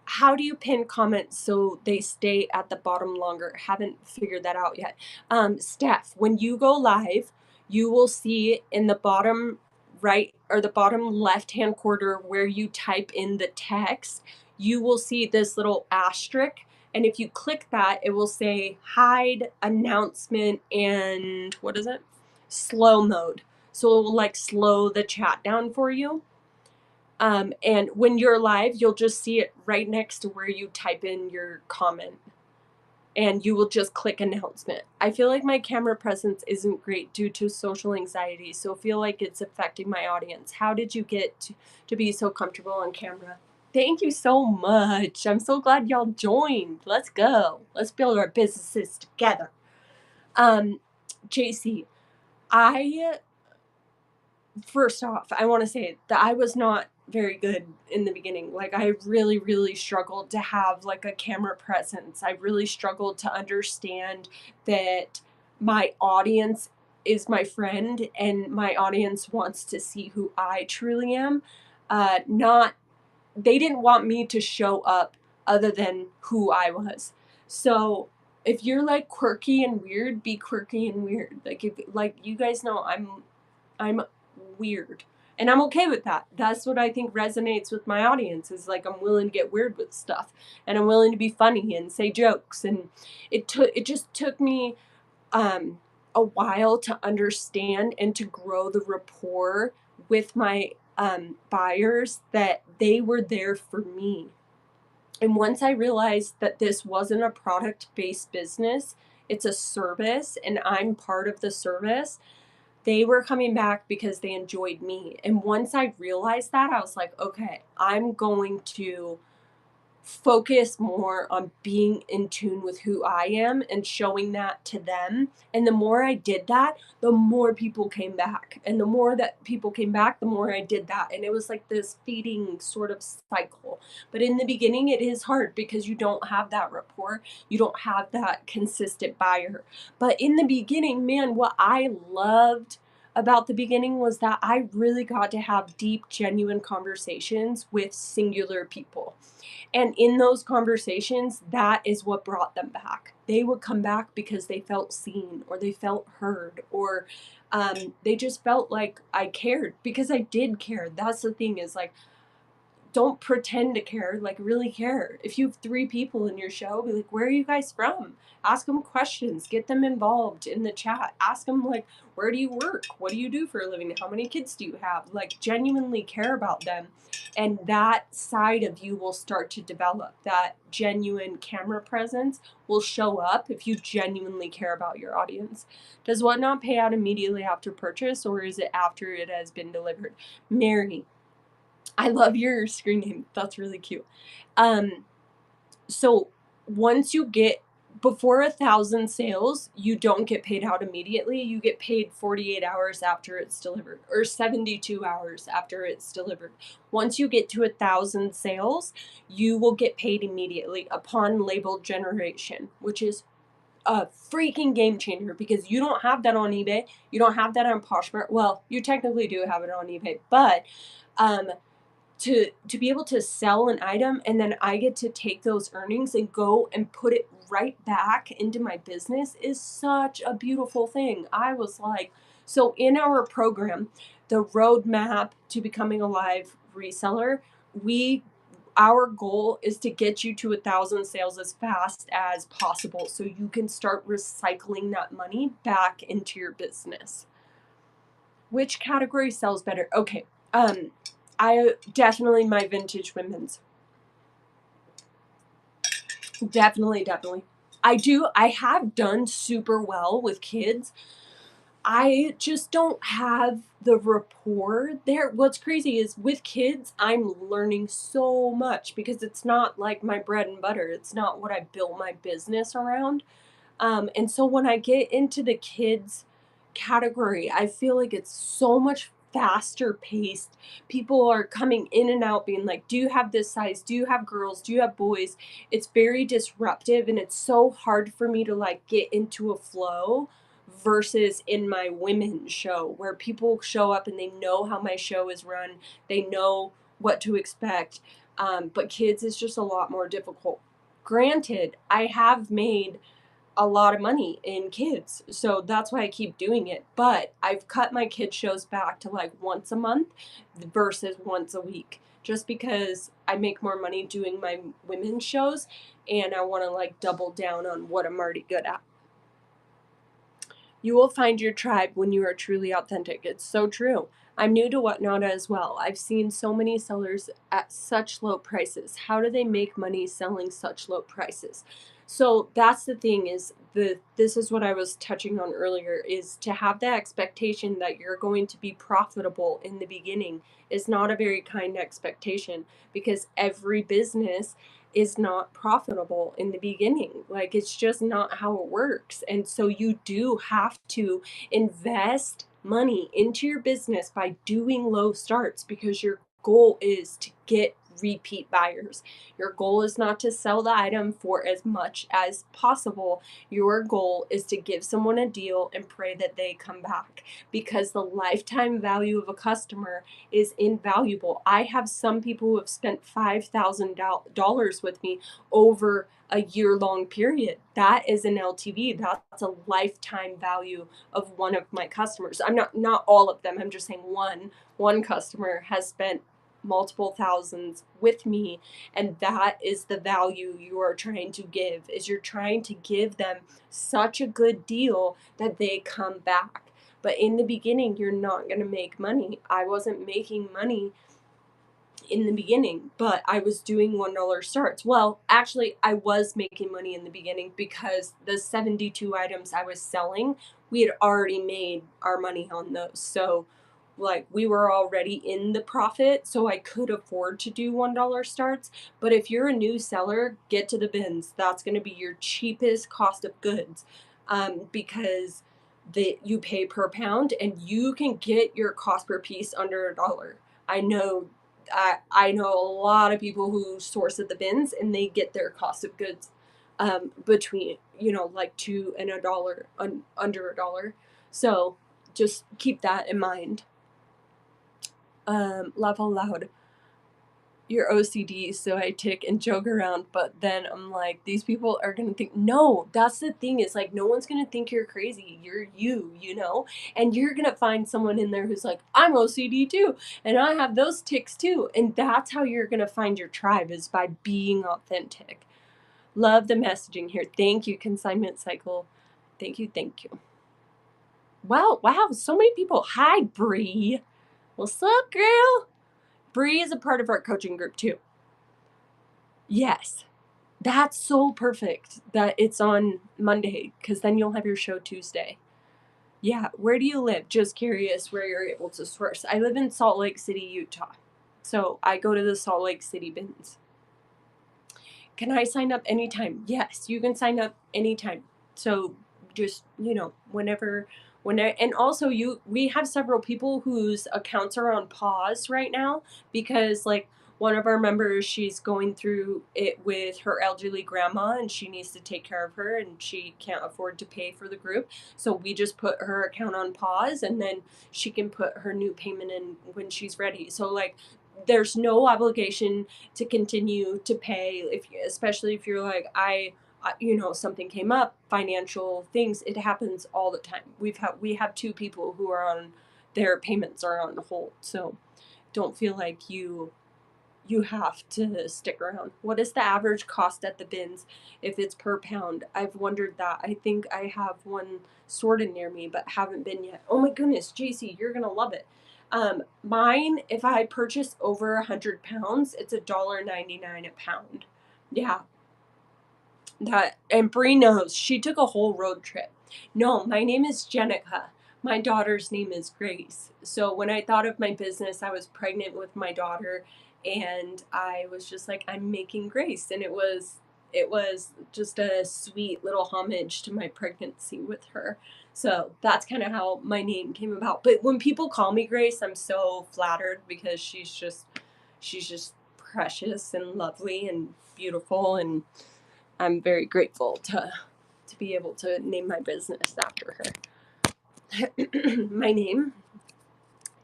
How do you pin comments so they stay at the bottom longer? Haven't figured that out yet. Steph, when you go live, you will see in the bottom right or the bottom left-hand corner where you type in the text, you will see this little asterisk. And if you click that, it will say hide, announcement, and what is it? Slow mode. So it will like slow the chat down for you. And when you're live, you'll just see it right next to where you type in your comment. And you will just click announcement. I feel like my camera presence isn't great due to social anxiety, so feel like it's affecting my audience. How did you get to be so comfortable on camera? Thank you so much. I'm so glad y'all joined. Let's go. Let's build our businesses together. JC, first off, I want to say that I was not very good in the beginning. Like, I really, really struggled to have like a camera presence. I really struggled to understand that my audience is my friend and my audience wants to see who I truly am. Not, they didn't want me to show up other than who I was. So if you're like quirky and weird, be quirky and weird. Like, if, like, you guys know I'm weird. And I'm okay with that. That's what I think resonates with my audience, is like, I'm willing to get weird with stuff and I'm willing to be funny and say jokes. And it just took me a while to understand and to grow the rapport with my buyers, that they were there for me. And once I realized that this wasn't a product-based business, it's a service and I'm part of the service, they were coming back because they enjoyed me. And once I realized that, I was like, okay, I'm going to focus more on being in tune with who I am and showing that to them. And the more I did that, the more people came back. And the more that people came back, the more I did that. And it was like this feeding sort of cycle. But in the beginning, it is hard because you don't have that rapport. You don't have that consistent buyer. But in the beginning, man, what I loved about the beginning was that I really got to have deep, genuine conversations with singular people. And in those conversations, that is what brought them back. They would come back because they felt seen or they felt heard, or they just felt like I cared, because I did care. That's the thing, is like, don't pretend to care, like, really care. If you have 3 people in your show, be like, where are you guys from? Ask them questions, get them involved in the chat. Ask them, like, where do you work? What do you do for a living? How many kids do you have? Like, genuinely care about them. And that side of you will start to develop. That genuine camera presence will show up if you genuinely care about your audience. Does Whatnot pay out immediately after purchase, or is it after it has been delivered? Mary, I love your screen name. That's really cute. So once you get before 1,000 sales, you don't get paid out immediately. You get paid 48 hours after it's delivered, or 72 hours after it's delivered. Once you get to 1,000 sales, you will get paid immediately upon label generation, which is a freaking game changer, because you don't have that on eBay. You don't have that on Poshmark. Well, you technically do have it on eBay, but to be able to sell an item and then I get to take those earnings and go and put it right back into my business is such a beautiful thing. I was like, so in our program, the roadmap to becoming a live reseller, our goal is to get you to 1,000 sales as fast as possible so you can start recycling that money back into your business. Which category sells better? Okay. I definitely my vintage women's. Definitely. I have done super well with kids. I just don't have the rapport there. What's crazy is with kids, I'm learning so much because it's not like my bread and butter. It's not what I built my business around. And so when I get into the kids category, I feel like it's so much faster paced. People are coming in and out being like, do you have this size? Do you have girls? Do you have boys? It's very disruptive and it's so hard for me to like get into a flow versus in my women's show where people show up and they know how my show is run. They know what to expect. But kids is just a lot more difficult. Granted, I have made a lot of money in kids, so that's why I keep doing it, but I've cut my kid shows back to like once a month versus once a week, just because I make more money doing my women's shows and I want to like double down on what I'm already good at. You will find your tribe when you are truly authentic. It's so true. I'm new to Whatnot as well. I've seen so many sellers at such low prices. How do they make money selling such low prices? So that's the thing is this is what I was touching on earlier is to have the expectation that you're going to be profitable in the beginning is not a very kind expectation because every business is not profitable in the beginning. Like it's just not how it works. And so you do have to invest money into your business by doing low starts because your goal is to get repeat buyers. Your goal is not to sell the item for as much as possible. Your goal is to give someone a deal and pray that they come back because the lifetime value of a customer is invaluable. I have some people who have spent $5,000 with me over a year-long period. That is an LTV. That's a lifetime value of one of my customers. I'm not all of them. I'm just saying one customer has spent multiple thousands with me, and that is the value you are trying to give, is you're trying to give them such a good deal that they come back. But in the beginning, you're not going to make money. I wasn't making money in the beginning, but I was doing $1 starts. Well, actually, I was making money in the beginning because the 72 items I was selling, we had already made our money on those. So, like, we were already in the profit, so I could afford to do $1 starts. But if you're a new seller, get to the bins. That's going to be your cheapest cost of goods because you pay per pound and you can get your cost per piece under $1. I know I know a lot of people who source at the bins and they get their cost of goods between, like $2 and $1, under $1. So just keep that in mind. Laugh out loud. You're OCD, so I tick and joke around, but then I'm like, these people are gonna think, no, that's the thing, is like, no one's gonna think you're crazy. You're you, and you're gonna find someone in there who's like, I'm OCD too, and I have those ticks too, and that's how you're gonna find your tribe, is by being authentic. Love the messaging here. Thank you, Consignment Cycle. Thank you, thank you. Wow, so many people. Hi, Bree. What's up, girl? Bree is a part of our coaching group too. Yes. That's so perfect that it's on Monday, because then you'll have your show Tuesday. Yeah, where do you live? Just curious where you're able to source. I live in Salt Lake City, Utah. So I go to the Salt Lake City bins. Can I sign up anytime? Yes, you can sign up anytime. So just, whenever, and also we have several people whose accounts are on pause right now because, like, one of our members, she's going through it with her elderly grandma and she needs to take care of her and she can't afford to pay for the group. So we just put her account on pause and then she can put her new payment in when she's ready. So, like, there's no obligation to continue to pay, especially if you're like, something came up, financial things. It happens all the time. We have two people who are on, their payments are on hold. So don't feel like you have to stick around. What is the average cost at the bins if it's per pound? I've wondered that. I think I have one sorted near me, but haven't been yet. Oh my goodness, JC, you're gonna love it. Mine, if I purchase over 100 pounds, it's $1.99 a pound. Yeah. And Bree knows. She took a whole road trip. No, my name is Jenica. My daughter's name is Grace. So when I thought of my business, I was pregnant with my daughter, and I was just like, I'm making Grace, and it was just a sweet little homage to my pregnancy with her. So that's kind of how my name came about. But when people call me Grace, I'm so flattered because she's just precious and lovely and beautiful, and I'm very grateful to be able to name my business after her. My name,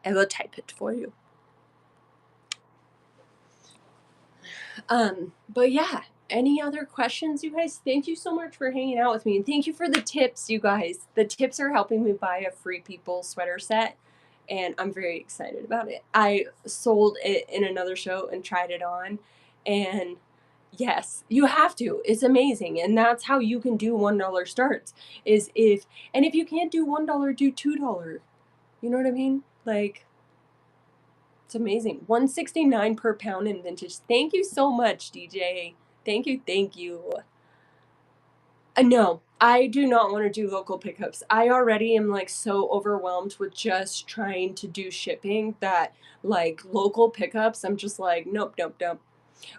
I will type it for you. But yeah, any other questions, you guys? Thank you so much for hanging out with me, and thank you for the tips, you guys. The tips are helping me buy a Free People sweater set, and I'm very excited about it. I sold it in another show and tried it on, and Yes, you have to. It's amazing. And that's how you can do $1 starts and if you can't do $1, do $2. You know what I mean? Like, it's amazing. 169 per pound in vintage. Thank you so much, DJ. Thank you, thank you. No, I do not want to do local pickups. I already am like so overwhelmed with just trying to do shipping that like local pickups, I'm just like, nope, nope, nope.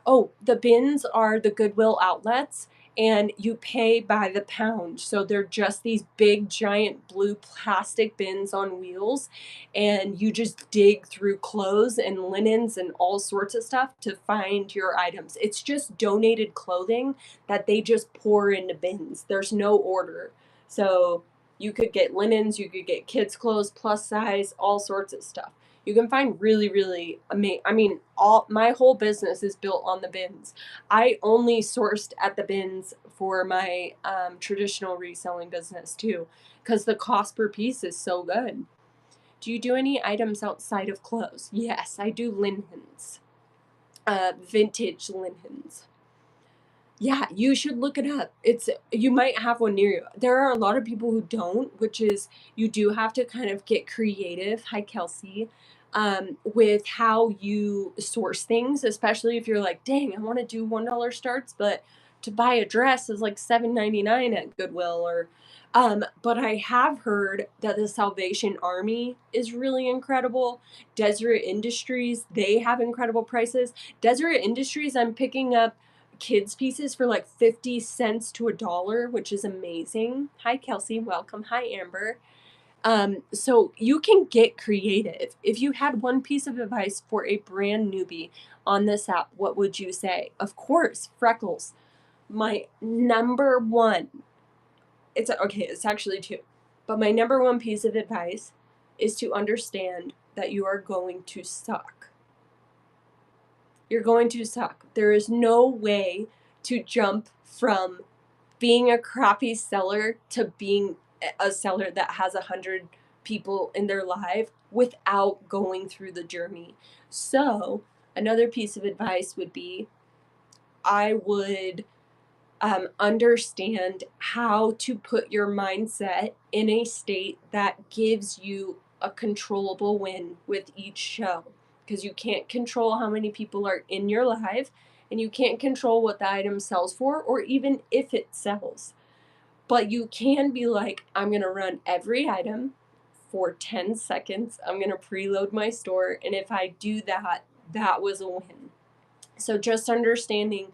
Oh, the bins are the Goodwill outlets, and you pay by the pound. So they're just these big, giant blue plastic bins on wheels, and you just dig through clothes and linens and all sorts of stuff to find your items. It's just donated clothing that they just pour into bins. There's no order. So you could get linens, you could get kids' clothes, plus size, all sorts of stuff. You can find really, really amazing. I mean, all my whole business is built on the bins. I only sourced at the bins for my traditional reselling business too, because the cost per piece is so good. Do you do any items outside of clothes? Yes, I do linens, vintage linens. Yeah, you should look it up. You might have one near you. There are a lot of people who don't, which is you do have to kind of get creative. Hi, Kelsey. With how you source things, especially if you're like, dang, I want to do $1 starts, but to buy a dress is like $7.99 at Goodwill or but I have heard that the Salvation Army is really incredible. Deseret Industries, they have incredible prices. Deseret Industries, I'm picking up kids pieces for like 50 cents to $1, which is amazing. Hi, Kelsey. Welcome. Hi, Amber. So you can get creative. If you had one piece of advice for a brand newbie on this app, what would you say? Of course, Freckles. My number one, it's actually two, but my number one piece of advice is to understand that you are going to suck. You're going to suck. There is no way to jump from being a crappy seller to being a seller that has 100 people in their life without going through the journey. So, another piece of advice would be I would understand how to put your mindset in a state that gives you a controllable win with each show, because you can't control how many people are in your live and you can't control what the item sells for or even if it sells, but you can be like, I'm going to run every item for 10 seconds, I'm going to preload my store, and if I do that, that was a win. So just understanding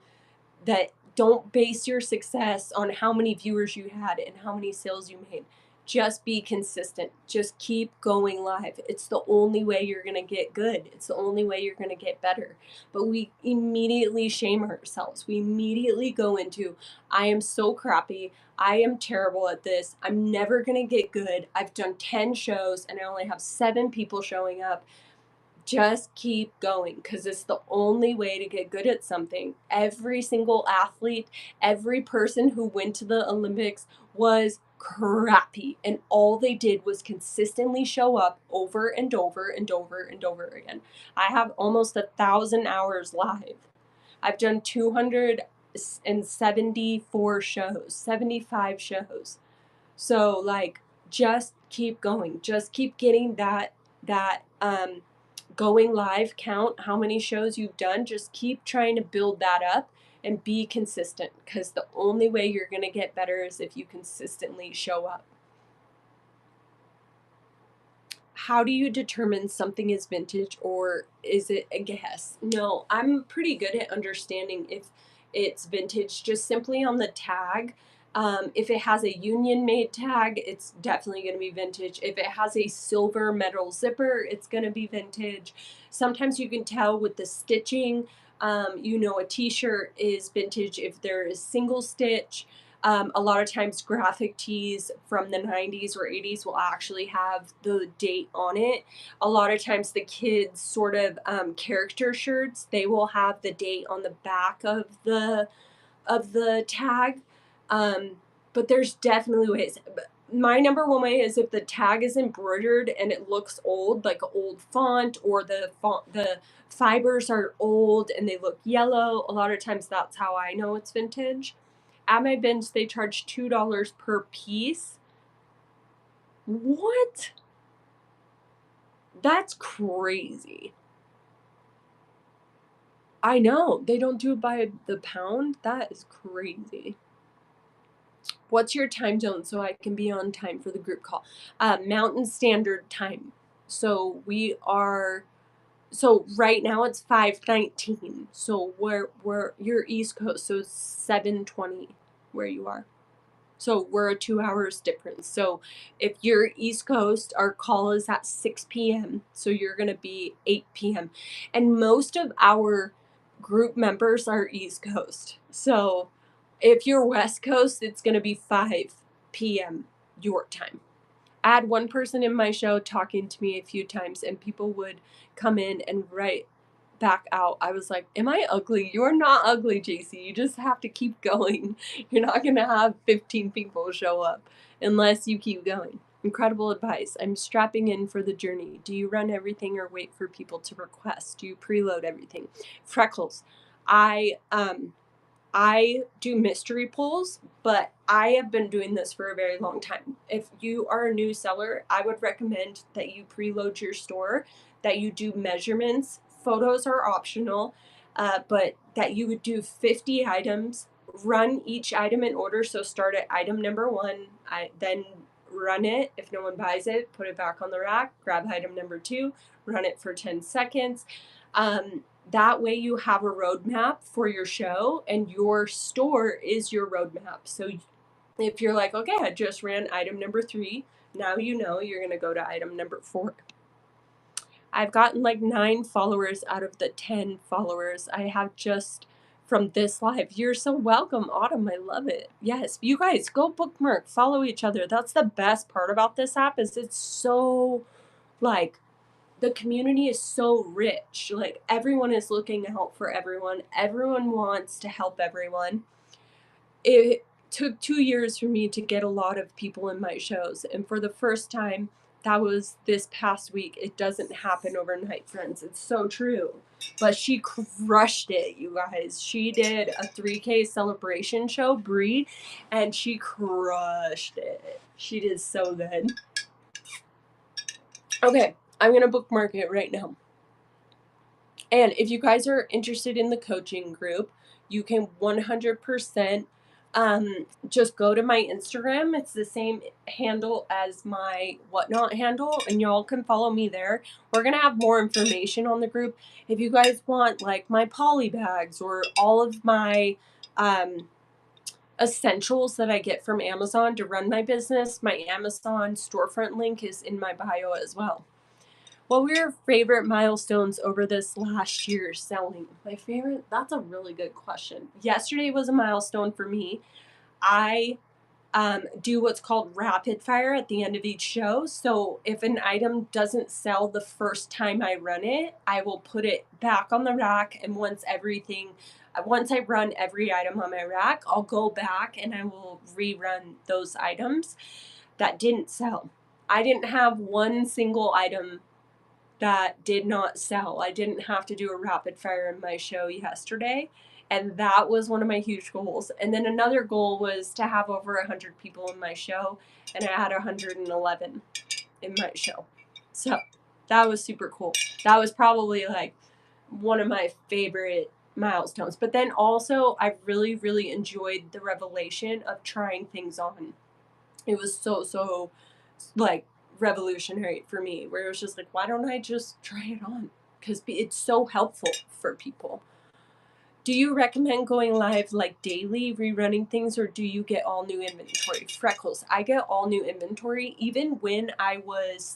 that don't base your success on how many viewers you had and how many sales you made. Just be consistent. Just keep going live. It's the only way you're going to get good. It's the only way you're going to get better. But we immediately shame ourselves. We immediately go into, I am so crappy. I am terrible at this. I'm never going to get good. I've done 10 shows and I only have 7 people showing up. Just keep going, because it's the only way to get good at something. Every single athlete, every person who went to the Olympics was crappy, and all they did was consistently show up over and over and over and over again. I have almost 1,000 hours live. I've done 274 shows, 75 shows. So like, just keep going. Just keep getting that going live count, how many shows you've done. Just keep trying to build that up and be consistent, because the only way you're going to get better is if you consistently show up. How do you determine something is vintage or is it a guess? No, I'm pretty good at understanding if it's vintage just simply on the tag. If it has a union made tag, it's definitely going to be vintage. If it has a silver metal zipper, it's going to be vintage. Sometimes you can tell with the stitching. A t-shirt is vintage if there is single stitch. A lot of times graphic tees from the 90s or 80s will actually have the date on it. A lot of times the kids sort of character shirts, they will have the date on the back of the tag. But there's definitely ways. my number one way is if the tag is embroidered and it looks old, like an old font, or the fibers are old and they look yellow. A lot of times that's how I know it's vintage. At my bins, they charge $2 per piece. What? That's crazy. I know. They don't do it by the pound. That is crazy. What's your time zone so I can be on time for the group call? Mountain Standard Time. So right now it's 5:19. So you're East Coast, so it's 7:20 where you are. So we're a 2 hours difference. So if you're East Coast, our call is at 6 p.m. So you're going to be 8 p.m. And most of our group members are East Coast. So if you're West Coast, it's going to be 5 p.m. your time. I had one person in my show talking to me a few times, and people would come in and write back out. I was like, am I ugly? You're not ugly, JC. You just have to keep going. You're not going to have 15 people show up unless you keep going. Incredible advice. I'm strapping in for the journey. Do you run everything or wait for people to request? Do you preload everything? Freckles. I do mystery pulls, but I have been doing this for a very long time. If you are a new seller, I would recommend that you preload your store, that you do measurements. Photos are optional, but that you would do 50 items, run each item in order. So start at item number 1, then run it. If no one buys it, put it back on the rack, grab item number 2, run it for 10 seconds. That way you have a roadmap for your show, and your store is your roadmap. So if you're like, okay, I just ran item number 3, now you know you're going to go to item number 4. I've gotten like 9 followers out of the 10 followers I have just from this live. You're so welcome, Autumn. I love it. Yes, you guys go bookmark, follow each other. That's the best part about this app, is it's so like, the community is so rich. Like, everyone is looking out for everyone. Everyone wants to help everyone. It took 2 years for me to get a lot of people in my shows. And for the first time, that was this past week. It doesn't happen overnight, friends. It's so true. But she crushed it, you guys. She did a 3K celebration show, Brie, and she crushed it. She did so good. Okay, I'm going to bookmark it right now. And if you guys are interested in the coaching group, you can 100% just go to my Instagram. It's the same handle as my Whatnot handle, and y'all can follow me there. We're going to have more information on the group. If you guys want like my poly bags or all of my essentials that I get from Amazon to run my business, my Amazon storefront link is in my bio as well. What were your favorite milestones over this last year selling? My favorite? That's a really good question. Yesterday was a milestone for me. I do what's called rapid fire at the end of each show. So if an item doesn't sell the first time I run it, I will put it back on the rack. And once I run every item on my rack, I'll go back and I will rerun those items that didn't sell. I didn't have one single item that did not sell. I didn't have to do a rapid fire in my show yesterday, and that was one of my huge goals. And then another goal was to have over 100 people in my show, and I had 111 in my show. So that was super cool. That was probably like one of my favorite milestones. But then also, I really, really enjoyed the revelation of trying things on. It was so like revolutionary for me, where it was just like, why don't I just try it on? Because it's so helpful for people. Do you recommend going live like daily, rerunning things, or do you get all new inventory? Freckles, I get all new inventory. Even when I was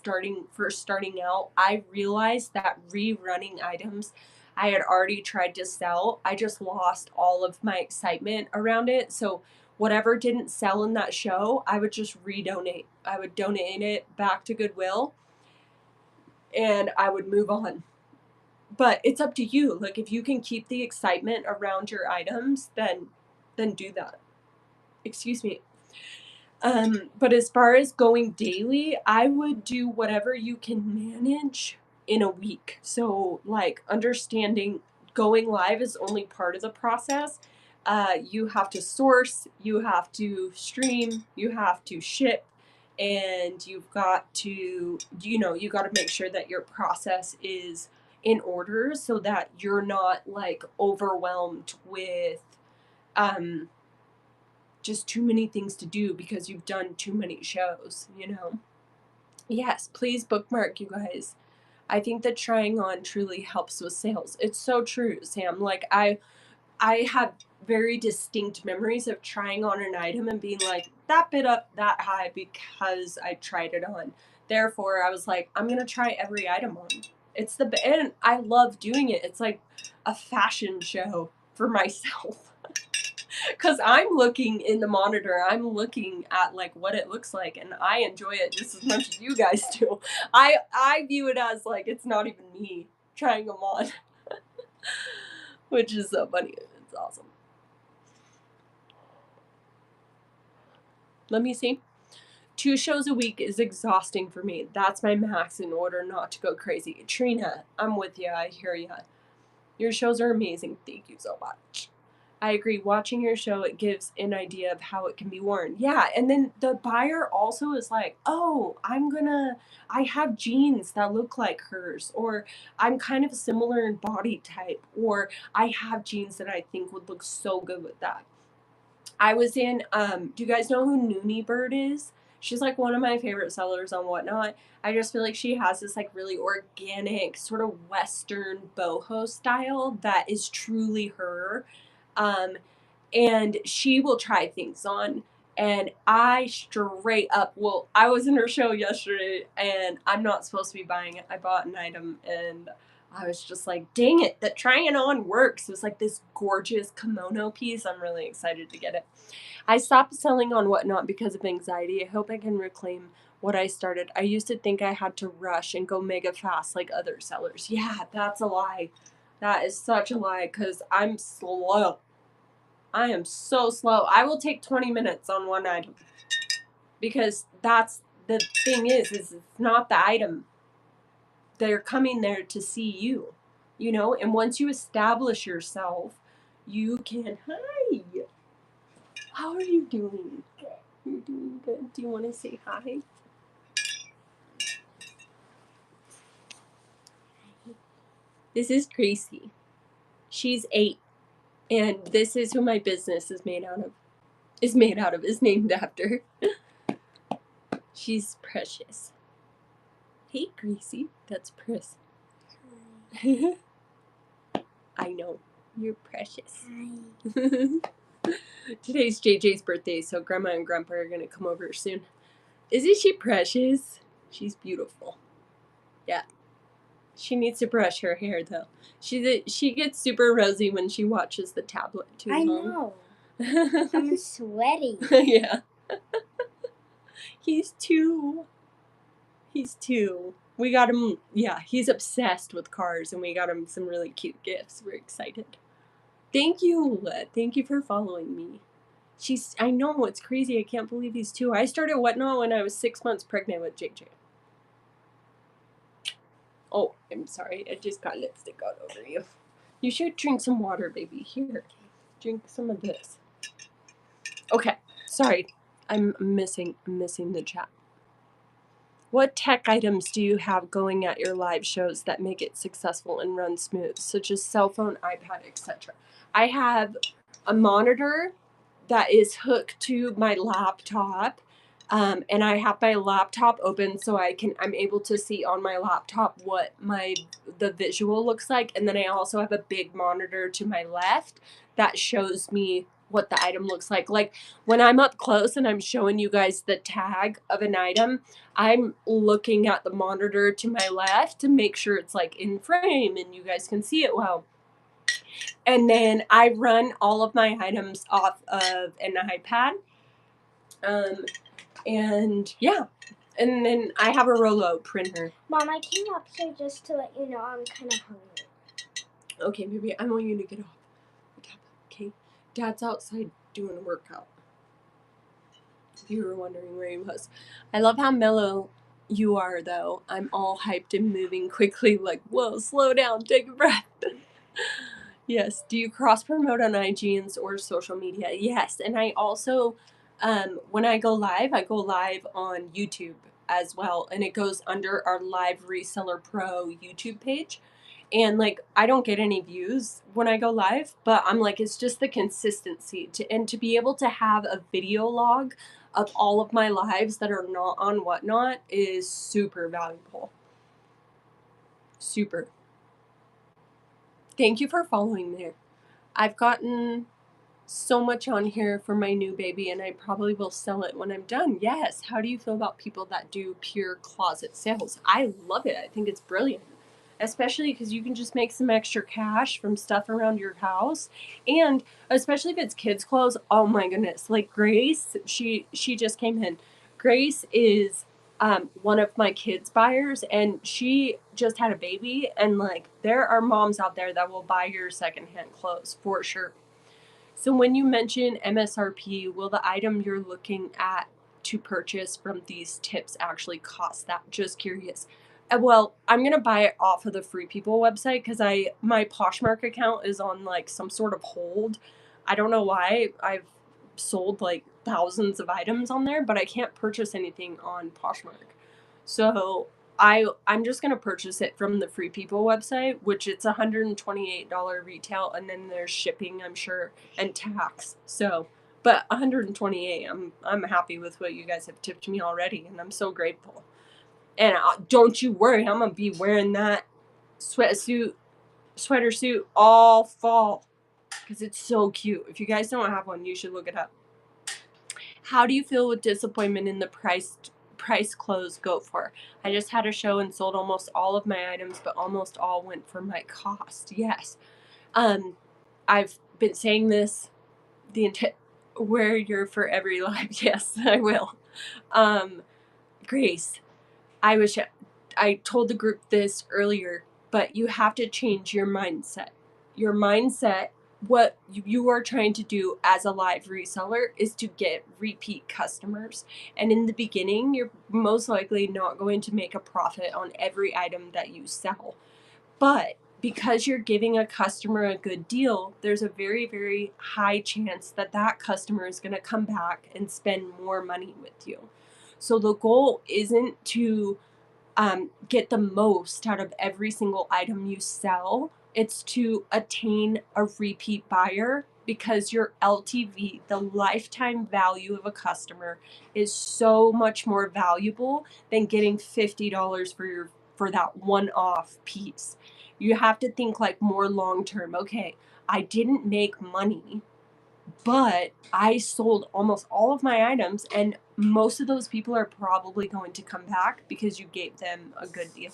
first starting out, I realized that rerunning items I had already tried to sell, I just lost all of my excitement around it. So whatever didn't sell in that show, I would just redonate. I would donate it back to Goodwill and I would move on. But it's up to you. Like, if you can keep the excitement around your items, then do that. Excuse me. But as far as going daily, I would do whatever you can manage in a week. So, like, understanding going live is only part of the process. You have to source, you have to stream, you have to ship, and you've got to, you got to make sure that your process is in order so that you're not like overwhelmed with um just too many things to do because you've done too many shows, you know? Yes, please bookmark, you guys. I think that trying on truly helps with sales. It's so true, Sam. Like I have very distinct memories of trying on an item and being like, that bid up that high because I tried it on. Therefore, I was like, I'm gonna try every item on. And I love doing it. It's like a fashion show for myself. Because I'm looking in the monitor, I'm looking at like what it looks like, and I enjoy it just as much as you guys do. I view it as like it's not even me trying them on, which is so funny. It's awesome. Let me see. 2 shows a week is exhausting for me. That's my max in order not to go crazy. Trina, I'm with you. I hear ya. Your shows are amazing. Thank you so much. I agree. Watching your show, it gives an idea of how it can be worn. Yeah, and then the buyer also is like, oh, I have jeans that look like hers, or I'm kind of similar in body type, or I have jeans that I think would look so good with that. I was in, do you guys know who Noonie Bird is? She's like one of my favorite sellers on Whatnot. I just feel like she has this like really organic, sort of Western boho style that is truly her. Um, and she will try things on. And I straight up, well, I was in her show yesterday and I'm not supposed to be buying it. I bought an item and I was just like, dang it, that trying it on works. It was like this gorgeous kimono piece. I'm really excited to get it. I stopped selling on Whatnot because of anxiety. I hope I can reclaim what I started. I used to think I had to rush and go mega fast like other sellers. Yeah, that's a lie. That is such a lie because I'm slow. I am so slow. I will take 20 minutes on one item because that's the thing is it's not the item. They're coming there to see you, and once you establish yourself, you can, hi, how are you doing? Good. You're doing good. Do you want to say hi? This is Gracie. She's 8, and this is who my business is made out of. Is named after. She's precious. Hey, Gracie. That's Pris. I know. You're precious. Hi. Today's JJ's birthday, so Grandma and Grandpa are going to come over soon. Isn't she precious? She's beautiful. Yeah. She needs to brush her hair, though. She gets super rosy when she watches the tablet too long. I know. I'm sweaty. Yeah. He's 2. We got him, yeah, he's obsessed with cars, and we got him some really cute gifts. We're excited. Thank you. Thank you for following me. I know, it's crazy. I can't believe he's 2. I started Whatnot when I was 6 months pregnant with JJ. Oh, I'm sorry. I just got lipstick all over you. You should drink some water, baby. Here, drink some of this. Okay, sorry. I'm missing the chat. What tech items do you have going at your live shows that make it successful and run smooth, such as cell phone, iPad, etc.? I have a monitor that is hooked to my laptop, and I have my laptop open so I'm able to see on my laptop what the visual looks like, and then I also have a big monitor to my left that shows me what the item looks like. Like when I'm up close and I'm showing you guys the tag of an item, I'm looking at the monitor to my left to make sure it's like in frame and you guys can see it well. And then I run all of my items off of an iPad. And yeah. And then I have a Rollo printer. Mom, I came up here just to let you know I'm kind of hungry. Okay, maybe I want you to get off the tablet, okay? Dad's outside doing a workout. if you were wondering where he was. I love how mellow you are, though. I'm all hyped and moving quickly, like, whoa, slow down, take a breath. Yes. Do you cross promote on IGNs or social media? Yes. And I also, when I go live on YouTube as well. And it goes under our Live Reseller Pro YouTube page. And like, I don't get any views when I go live, but I'm like, it's just the consistency to be able to have a video log of all of my lives that are not on Whatnot is super valuable. Super. Thank you for following me. I've gotten so much on here for my new baby, and I probably will sell it when I'm done. Yes. How do you feel about people that do pure closet sales? I love it. I think it's brilliant, especially because you can just make some extra cash from stuff around your house, and especially if it's kids' clothes. Oh my goodness! Like Grace, she just came in. Grace is one of my kids' buyers, and she just had a baby, and like there are moms out there that will buy your secondhand clothes for sure. So when you mention MSRP, will the item you're looking at to purchase from these tips actually cost that? Just curious. Well, I'm gonna buy it off of the Free People website because my Poshmark account is on like some sort of hold. I don't know why. I've sold like thousands of items on there, but I can't purchase anything on Poshmark. So I'm just gonna purchase it from the Free People website, which it's $128 retail, and then there's shipping, I'm sure, and tax. So, but 128, I'm happy with what you guys have tipped me already, and I'm so grateful. And don't you worry, I'm gonna be wearing that sweater suit all fall because it's so cute. If you guys don't have one, you should look it up. How do you feel with disappointment in the price clothes go for? I just had a show and sold almost all of my items, but almost all went for my cost. Yes. I've been saying this wear your for every life. Yes, I will. Grace, I told the group this earlier, but you have to change your mindset. Your mindset, what you are trying to do as a live reseller is to get repeat customers. And in the beginning, you're most likely not going to make a profit on every item that you sell. But because you're giving a customer a good deal, there's a very, very high chance that that customer is going to come back and spend more money with you. So the goal isn't to get the most out of every single item you sell. It's to attain a repeat buyer because your LTV, the lifetime value of a customer, is so much more valuable than getting $50 for that one-off piece. You have to think like more long-term. Okay, I didn't make money, but I sold almost all of my items, and most of those people are probably going to come back because you gave them a good deal.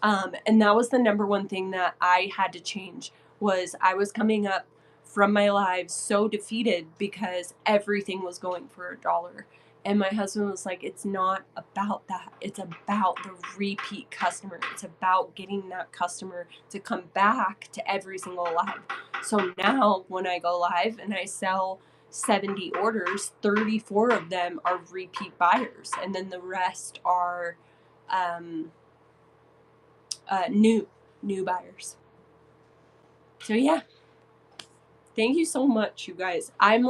And that was the number one thing that I had to change. Was I was coming up from my lives so defeated because everything was going for $1. And my husband was like, it's not about that. It's about the repeat customer. It's about getting that customer to come back to every single live. So now when I go live and I sell 70 orders, 34 of them are repeat buyers. And then the rest are new buyers. So yeah. Thank you so much, you guys. I'm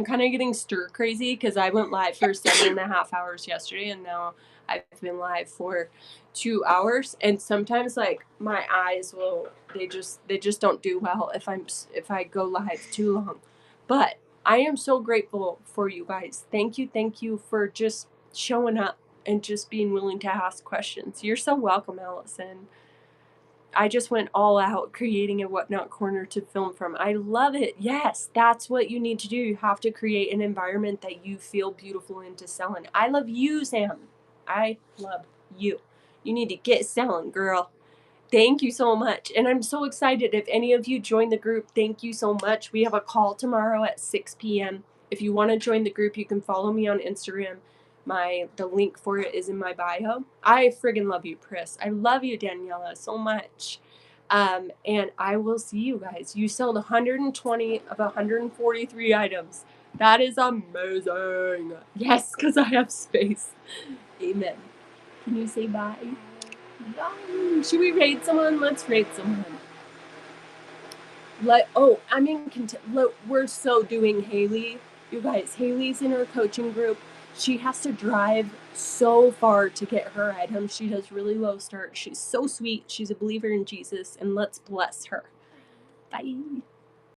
kind of getting stir crazy because I went live for 7.5 hours yesterday, and now I've been live for 2 hours. And sometimes like my eyes they just don't do well if I go live too long. But I am so grateful for you guys. Thank you for just showing up and just being willing to ask questions. You're so welcome, Allison. I just went all out creating a Whatnot corner to film from. I love it. Yes, that's what you need to do. You have to create an environment that you feel beautiful into selling. I love you, Sam. I love you. You need to get selling, girl. Thank you so much. And I'm so excited. If any of you join the group, thank you so much. We have a call tomorrow at 6 p.m. If you want to join the group, you can follow me on Instagram. The link for it is in my bio. I friggin' love you, Pris. I love you, Daniela, so much. And I will see you guys. You sold 120 of 143 items. That is amazing. Yes, because I have space. Amen. Can you say bye? Bye. Should we raid someone? Let's raid someone. We're so doing Haley. You guys, Haley's in her coaching group. She has to drive so far to get her items. She has really low start. She's so sweet. She's a believer in Jesus, and let's bless her. Bye.